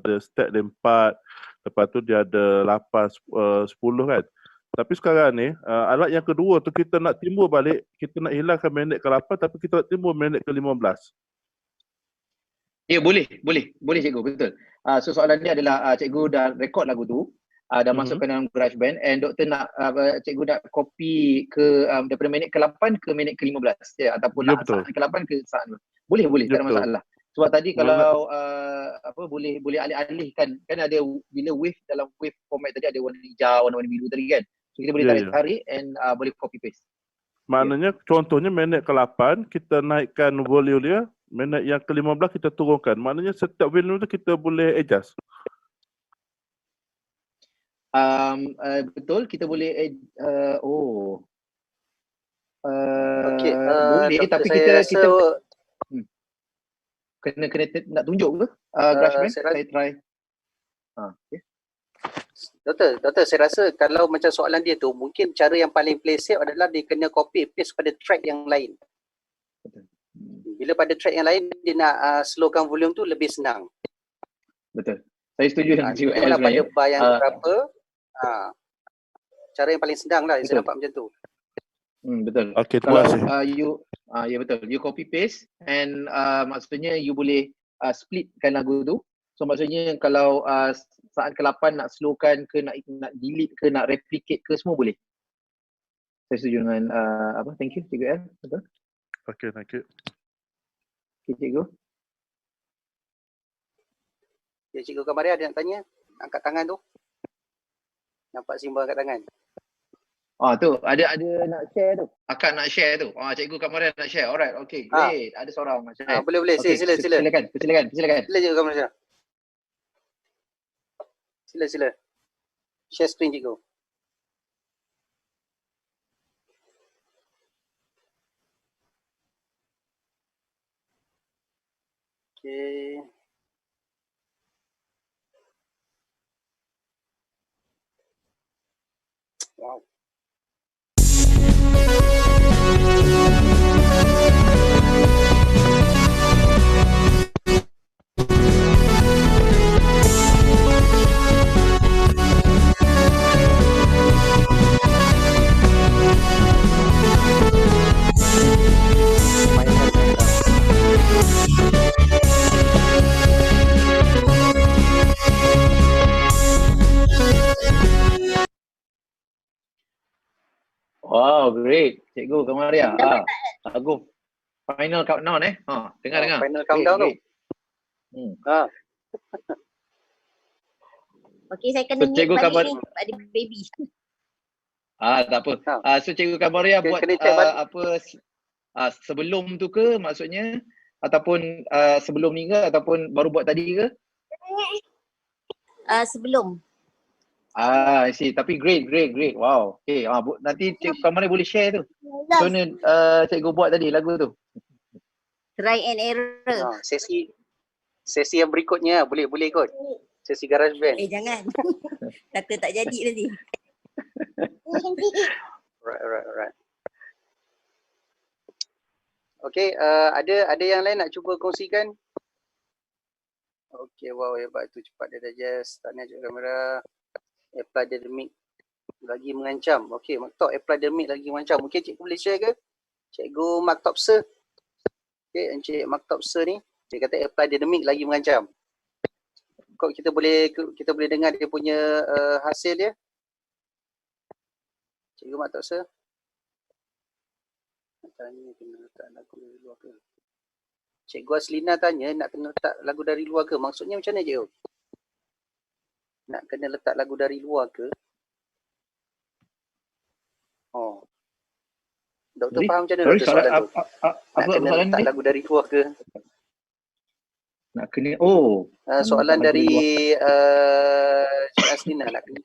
the step dia 4, lepas tu dia ada 8, 10 kan. Tapi sekarang ni alat yang kedua tu kita nak timbul balik, kita nak hilangkan minit ke-8 tapi kita nak timbul minit ke-15. Ya, boleh cikgu, betul. So soalan ni adalah cikgu dah record lagu tu, dah masukkan dalam GarageBand, and doktor nak cikgu nak copy ke daripada minit ke-8 ke minit ke-15 ataupun saat ke-8 ke saat boleh tak ada masalah. Sebab tadi kalau boleh alih-alihkan, kan ada bila wave dalam wave format tadi ada warna hijau, warna biru tadi kan. So kita boleh tarik and boleh copy paste. Maknanya contohnya minit ke-8 kita naikkan volume dia, minit yang ke-15 kita turunkan. Maknanya setiap volume tu kita boleh adjust. Betul, kita boleh Okay, boleh, tapi kita kena nak tunjuk ke GarageBand? Saya try. Okay. Doktor, saya rasa kalau macam soalan dia tu, mungkin cara yang paling play safe adalah dia kena copy paste pada track yang lain. Bila pada track yang lain dia nak slowkan volume tu lebih senang. Betul. Saya setuju dengan cikgu Kalau pada bar yang berapa, cara yang paling senang lah, saya nampak macam tu. Betul. Okay, terima kasih. Ya betul. You copy paste and maksudnya you boleh splitkan lagu tu. So maksudnya kalau saat ke-8 nak slowkan ke, nak delete ke, nak replicate ke, semua boleh. Saya setuju dengan thank you cikgu L. Betul. Okay, thank you. Okay, cikgu. Ya, Cikgu Kamaria ada nak tanya? Angkat tangan tu. Nampak simbol angkat tangan. Tu ada nak share tu. Akak nak share tu. Cikgu Kamaria nak share. Alright, okay, great. Ada seorang nak share. Boleh. Okay, Sila. Silakan. Sila Cikgu Kamaria. Sila. Share screen cikgu. Okay. Wow. Wow, great. Cikgu Kamaria. Lagu Final Countdown dengar. Final Countdown tu. Okey, saya kena mute Cikgu balik ni, ada baby. Tak apa. So Cikgu Kamaria buat sebelum tu ke maksudnya, ataupun sebelum ni ke, ataupun baru buat tadi ke? Sebelum. I see. Tapi great. Wow. Okay. Nanti Cikgu Kamaria boleh share tu. Macam mana cikgu buat tadi lagu tu? Try and error. Sesi yang berikutnya boleh ikut. Sesi GarageBand. Jangan. Takut tak jadi nanti. Right. Okay, ada yang lain nak cuba kongsikan? Okay, wow, hebat tu, cepat dia digest. Tahniah Cikgu Kamera. Apply dia the mic. Lagi mengancam. Okey, maktub epidemik lagi mengancam. Mungkin cikgu boleh share ke? Cikgu Maktub Sir. Okey, Encik Maktub Sir ni, dia kata epidemik lagi mengancam. Kok kita boleh dengar dia punya hasil dia? Cikgu Maktub Sir. Tanya kena letak lagu dari luar ke? Cikgu Aslina tanya nak kena letak lagu dari luar ke? Maksudnya macam mana cikgu? Nak kena letak lagu dari luar ke? Oh. Doktor faham macam mana doktor soalan tu? Nak kena letak lagu dari luar ke? Nak kena, oh. Soalan dari Cik Aslina nak kena.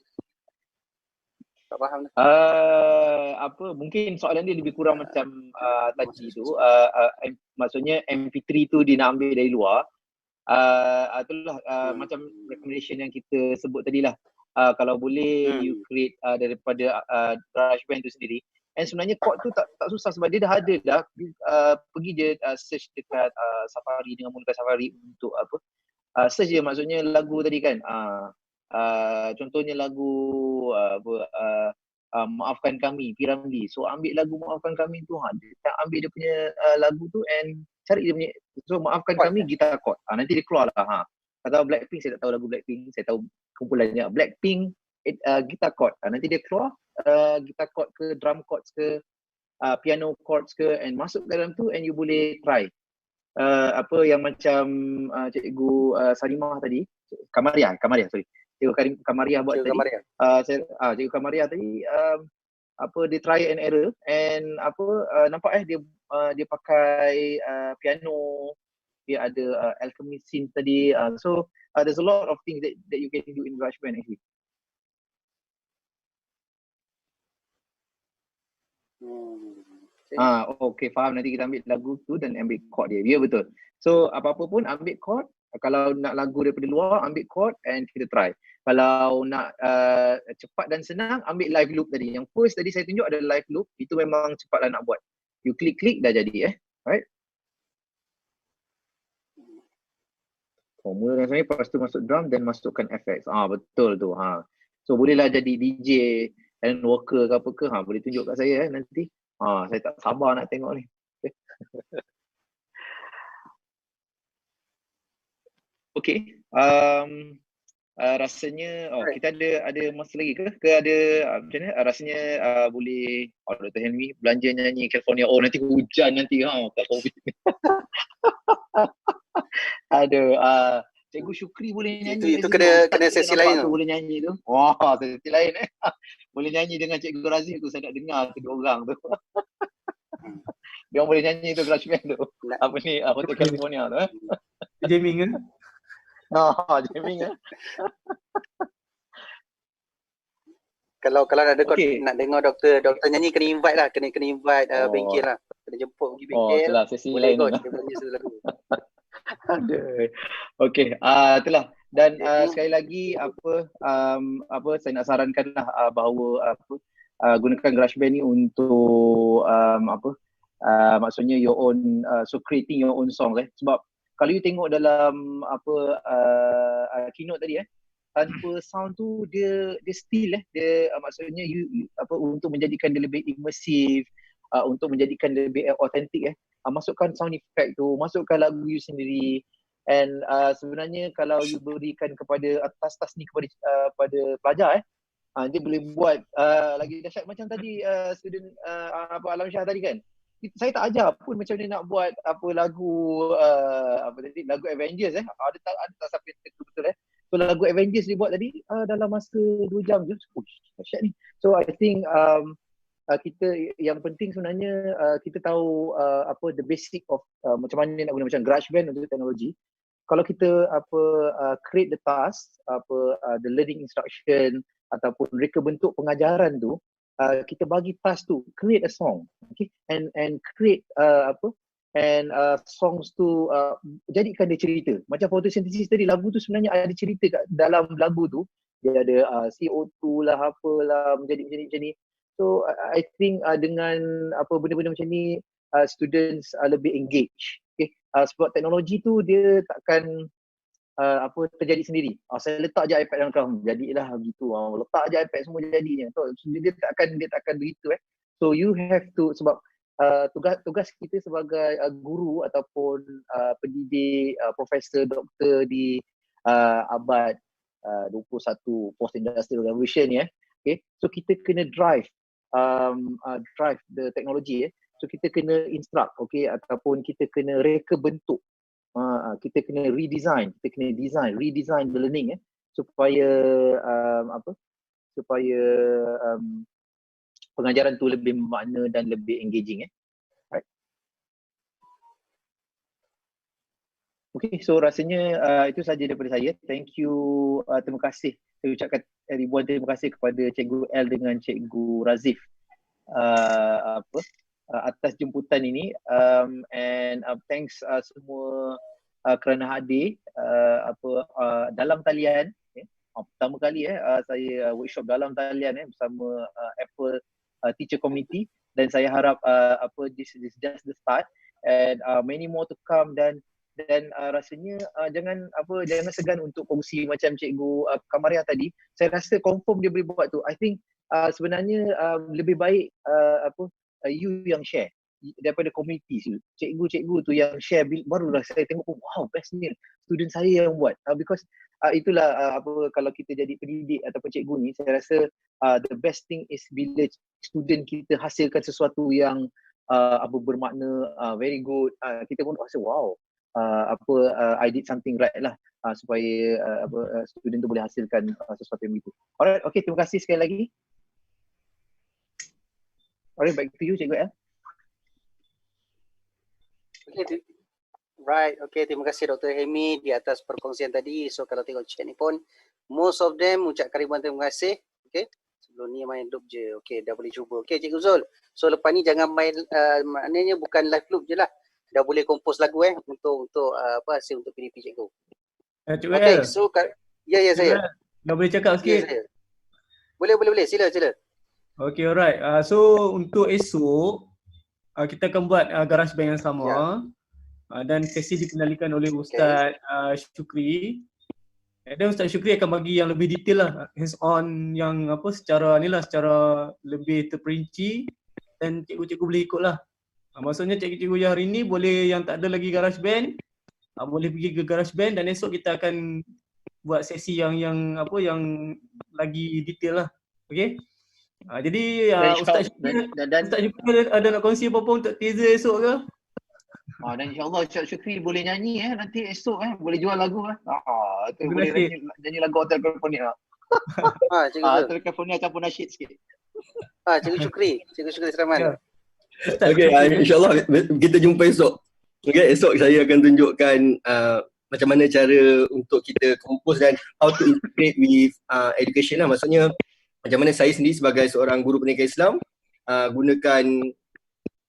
Tak faham dah. Mungkin soalan dia lebih kurang macam tadi tu. Maksudnya MP3 tu dia nak ambil dari luar. Itulah macam recommendation yang kita sebut tadi lah. Kalau boleh you create daripada GarageBand tu sendiri. And sebenarnya chord tu tak susah sebab dia dah ada dah. Pergi je search dekat Safari dengan menggunakan Safari untuk search je maksudnya lagu tadi kan. Contohnya lagu Maafkan Kami, Piramli. So ambil lagu Maafkan Kami tu, dia ambil dia punya lagu tu and cari dia punya. So Maafkan Kami gitar chord. Nanti dia keluar lah. Atau Blackpink, saya tak tahu lagu Blackpink, saya tahu kumpulannya. Blackpink gitar chord. Nanti dia keluar gitar chord ke, drum chords ke, piano chords ke, and masuk dalam tu and you boleh try. Apa yang macam cikgu Salimah tadi, Kamaria sorry. Cikgu Kamaria buat tadi. Cikgu Kamaria tadi dia try and error and nampak dia pakai piano, dia ada alchemy synth tadi. So there's a lot of things that you can do in GarageBand actually. Okay, faham. Nanti kita ambil lagu tu dan ambil chord dia. Ya, betul. So apa-apa pun ambil chord. Kalau nak lagu daripada luar, ambil chord and kita try. Kalau nak cepat dan senang, ambil live loop tadi. Yang first tadi saya tunjuk ada live loop. Itu memang cepatlah nak buat. You klik-klik dah jadi Right? Mulakan sebenarnya, lepas tu masuk drum dan masukkan effects. Betul tu. So bolehlah jadi DJ and worker ke apa ke. Boleh tunjuk kat saya nanti. Saya tak sabar nak tengok ni. Okay. Rasanya kita ada masa lagi ke? Ada macam mana? Rasanya boleh Dr. Henry belanja nyanyi California. Nanti hujan nanti kat COVID. Cikgu Syukri boleh nyanyi. Itu kena sesi lain tu. Boleh nyanyi tu. Sesi lain boleh nyanyi dengan Cikgu Razif tu, saya nak dengar kedua orang tu. Dia boleh nyanyi tu GarageBand tu. Hotel California tu. Jamming kan? Jamming Kalau nak dengar doktor nyanyi kena invite lah, kena invite bengkel lah. Kena jemput pergi bengkel. Itulah sesi boleh lain. Okey, itulah. Dan sekali lagi saya nak sarankanlah bahawa gunakan GarageBand ni untuk maksudnya your own creating your own song sebab kalau you tengok dalam keynote tadi tanpa sound tu dia still dia maksudnya you untuk menjadikan dia lebih immersive, untuk menjadikan dia lebih authentic masukkan sound effect tu, masukkan lagu you sendiri. And sebenarnya kalau you berikan kepada tas ni kepada pelajar dia boleh buat lagi dahsyat macam tadi student Alam Syah tadi kan. Saya tak ajar pun macam mana nak buat lagu lagu Avengers ada tak siapa yang betul So lagu Avengers dia buat tadi dalam masa 2 jam je. Dahsyat ni. So I think kita yang penting sebenarnya kita tahu the basic of macam mana nak guna macam GarageBand untuk teknologi. Kalau kita create the task, the learning instruction ataupun reka bentuk pengajaran tu, kita bagi task tu create a song, okay, and create songs tu jadikan dia cerita. Macam photosynthesis tadi, lagu tu sebenarnya ada cerita kat dalam lagu tu. Dia ada CO2 lah apalah menjadi macam ni. So I think dengan benda-benda macam ni students lebih engage. Okay? Sebab teknologi tu dia takkan apa terjadi sendiri. Saya letak je iPad dalam kelas, jadilah begitu. Letak je iPad semua jadinya. So, dia tak akan begitu So you have to, sebab tugas kita sebagai guru ataupun pendidik, profesor, doktor di abad 21 post industrial revolution okay. So kita kena drive the technology So kita kena instruct, okay, ataupun kita kena reka bentuk. Kita kena redesign the learning supaya supaya pengajaran tu lebih bermakna dan lebih engaging right. Okay, so rasanya itu saja daripada saya. Thank you, terima kasih. Saya ucapkan ribuan terima kasih kepada Cikgu L dengan Cikgu Razif atas jemputan ini, and thanks semua kerana hadir dalam talian. Pertama kali saya workshop dalam talian bersama Apple Teacher Community, dan saya harap this is just the start, and many more to come, dan rasanya jangan segan untuk kongsi macam Cikgu Kamaria tadi. Saya rasa confirm dia boleh buat tu. I think sebenarnya lebih baik you yang share daripada community tu. Cikgu-cikgu tu yang share, barulah saya tengok, wow, bestnya student saya yang buat. Because itulah kalau kita jadi pendidik ataupun cikgu ni, saya rasa the best thing is bila student kita hasilkan sesuatu yang bermakna, very good, kita pun rasa wow, I did something right lah, supaya student tu boleh hasilkan sesuatu yang begitu. Alright, okay, terima kasih sekali lagi. Alright, back to you, Cikgu L. Okay, right. Okay, terima kasih Dr. Hemi di atas perkongsian tadi. So kalau tengok chat ni pun, most of them ucapkan ribuan terima kasih. Okay, sebelum ni main loop je. Okay, dah boleh cuba. Okay, Cikgu Zul. So lepas ni jangan main, maknanya bukan live loop je lah. Dah boleh compose lagu untuk hasil untuk PDP Cikgu. Cikgu Okay, L. so ya saya. Dah boleh cakap sikit? Ya, boleh. Sila. Okay, alright. So untuk esok, kita akan buat GarageBand yang sama, dan sesi dikendalikan oleh Ustaz Syukri. Dan Ustaz Syukri akan bagi yang lebih detail lah, hands on yang secara lebih terperinci, dan cikgu-cikgu boleh ikut lah. Maksudnya cikgu-cikgu yang hari ni boleh, yang tak ada lagi GarageBand, boleh pergi ke GarageBand, dan esok kita akan buat sesi yang lagi detail lah. Okay. Jadi Ustaz Syukri ada nak kongsi apa-apa untuk teaser esok ke? Dan insyaAllah Ustaz Syukri boleh nyanyi nanti esok boleh jual lagu tu boleh nyanyi lagu Hotel California. Hotel California campur nasyid sikit. Cikgu Syukri Seraman. Okay, insyaAllah kita jumpa esok. Okay, esok saya akan tunjukkan macam mana cara untuk kita compose dan how to integrate with education lah. Maksudnya macam mana saya sendiri sebagai seorang guru pendidikan Islam gunakan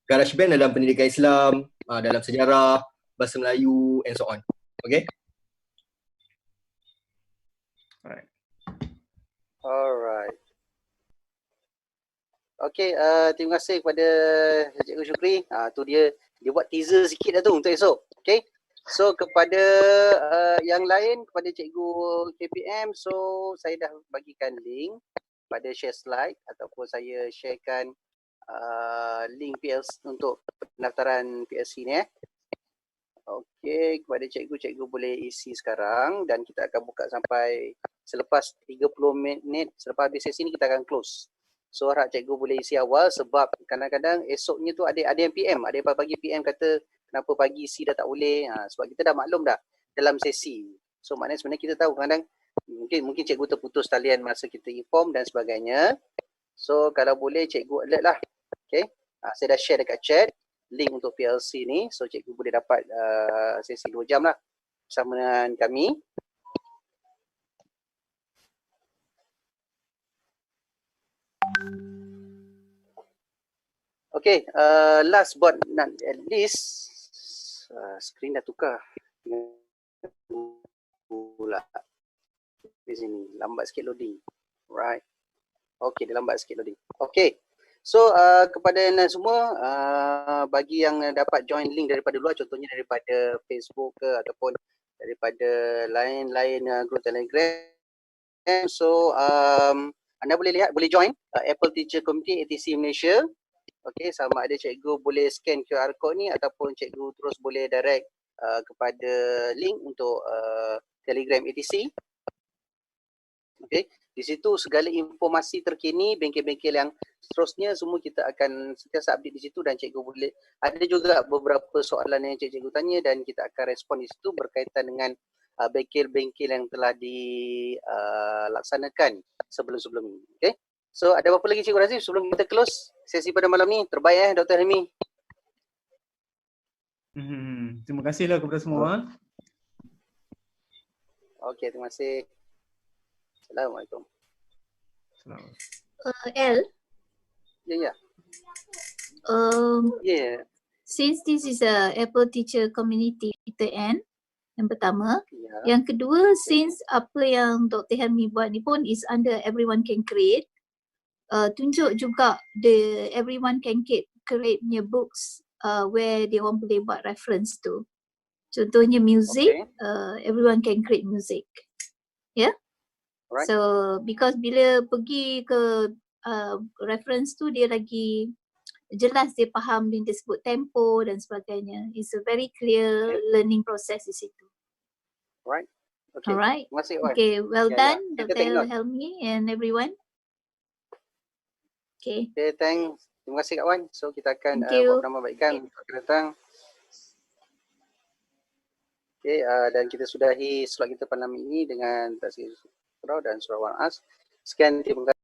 GarageBand dalam pendidikan Islam, dalam sejarah, bahasa Melayu and so on. Okay? Alright. Okay, terima kasih kepada Cikgu Syukri. Tu dia buat teaser sikit dah tu untuk esok. Okay. So kepada yang lain, kepada Cikgu KPM, so saya dah bagikan link pada share slide ataupun saya sharekan link PLC untuk pendaftaran PLC ni Okey, kepada cikgu boleh isi sekarang dan kita akan buka sampai selepas 30 minit selepas habis sesi ni kita akan close. So harap cikgu boleh isi awal sebab kadang-kadang esoknya tu ada yang PM, ada yang pagi PM kata kenapa pagi isi dah tak boleh. Sebab kita dah maklum dah dalam sesi. So maknanya sebenarnya kita tahu kadang mungkin cikgu terputus talian masa kita inform dan sebagainya. So kalau boleh cikgu alert lah. Okay. Saya dah share dekat chat link untuk PLC ni. So cikgu boleh dapat sesi 2 jam lah bersama dengan kami. Okay, last but not least, screen dah tukar. Pula di sini lambat sikit loading. Right. Okay, dia lambat sikit loading. Okay. So kepada anda semua, bagi yang dapat join link daripada luar, contohnya daripada Facebook ke ataupun daripada lain-lain group Telegram. So anda boleh lihat, boleh join Apple Teacher Committee ATC Malaysia. Okey, sama ada cikgu boleh scan QR code ni ataupun cikgu terus boleh direct kepada link untuk Telegram ATC. Okey, di situ segala informasi terkini, bengkel-bengkel yang seterusnya semua kita akan sentiasa update di situ dan cikgu boleh, ada juga beberapa soalan yang cikgu tanya dan kita akan respon di situ berkaitan dengan bengkel-bengkel yang telah dilaksanakan sebelum-sebelum ini. Okey. So ada apa lagi Cikgu Razif sebelum kita close sesi pada malam ni? Terbaik Dr. Helmi. Terima kasihlah kepada semua. Okey, terima kasih. Assalamualaikum. L, Ya. Ya. since this is a Apple Teacher Community, kita end yang pertama. Ya. Yang kedua, since apa yang Dr. Helmi buat ni pun is under everyone can create, tunjuk juga the everyone can create punya books where they orang boleh buat reference tu. Contohnya music, everyone can create music. Yeah. Alright. So because bila pergi ke reference tu dia lagi jelas, dia faham dia sebut tempo dan sebagainya. It's a very clear learning process di situ. Alright. Okay. Alright. Terima kasih Wan. Okay, well Ya, done ya. Kita take Dr. note. Helmi and everyone. Okay. Okay, thanks. Terima kasih Kak Wan. So kita akan Thank you. buat penambahbaikan untuk akan datang. Okay, dan kita sudahi slot kita pada malam ini dengan tasbih surau dan surah Al-As. Sekian, terima kasih.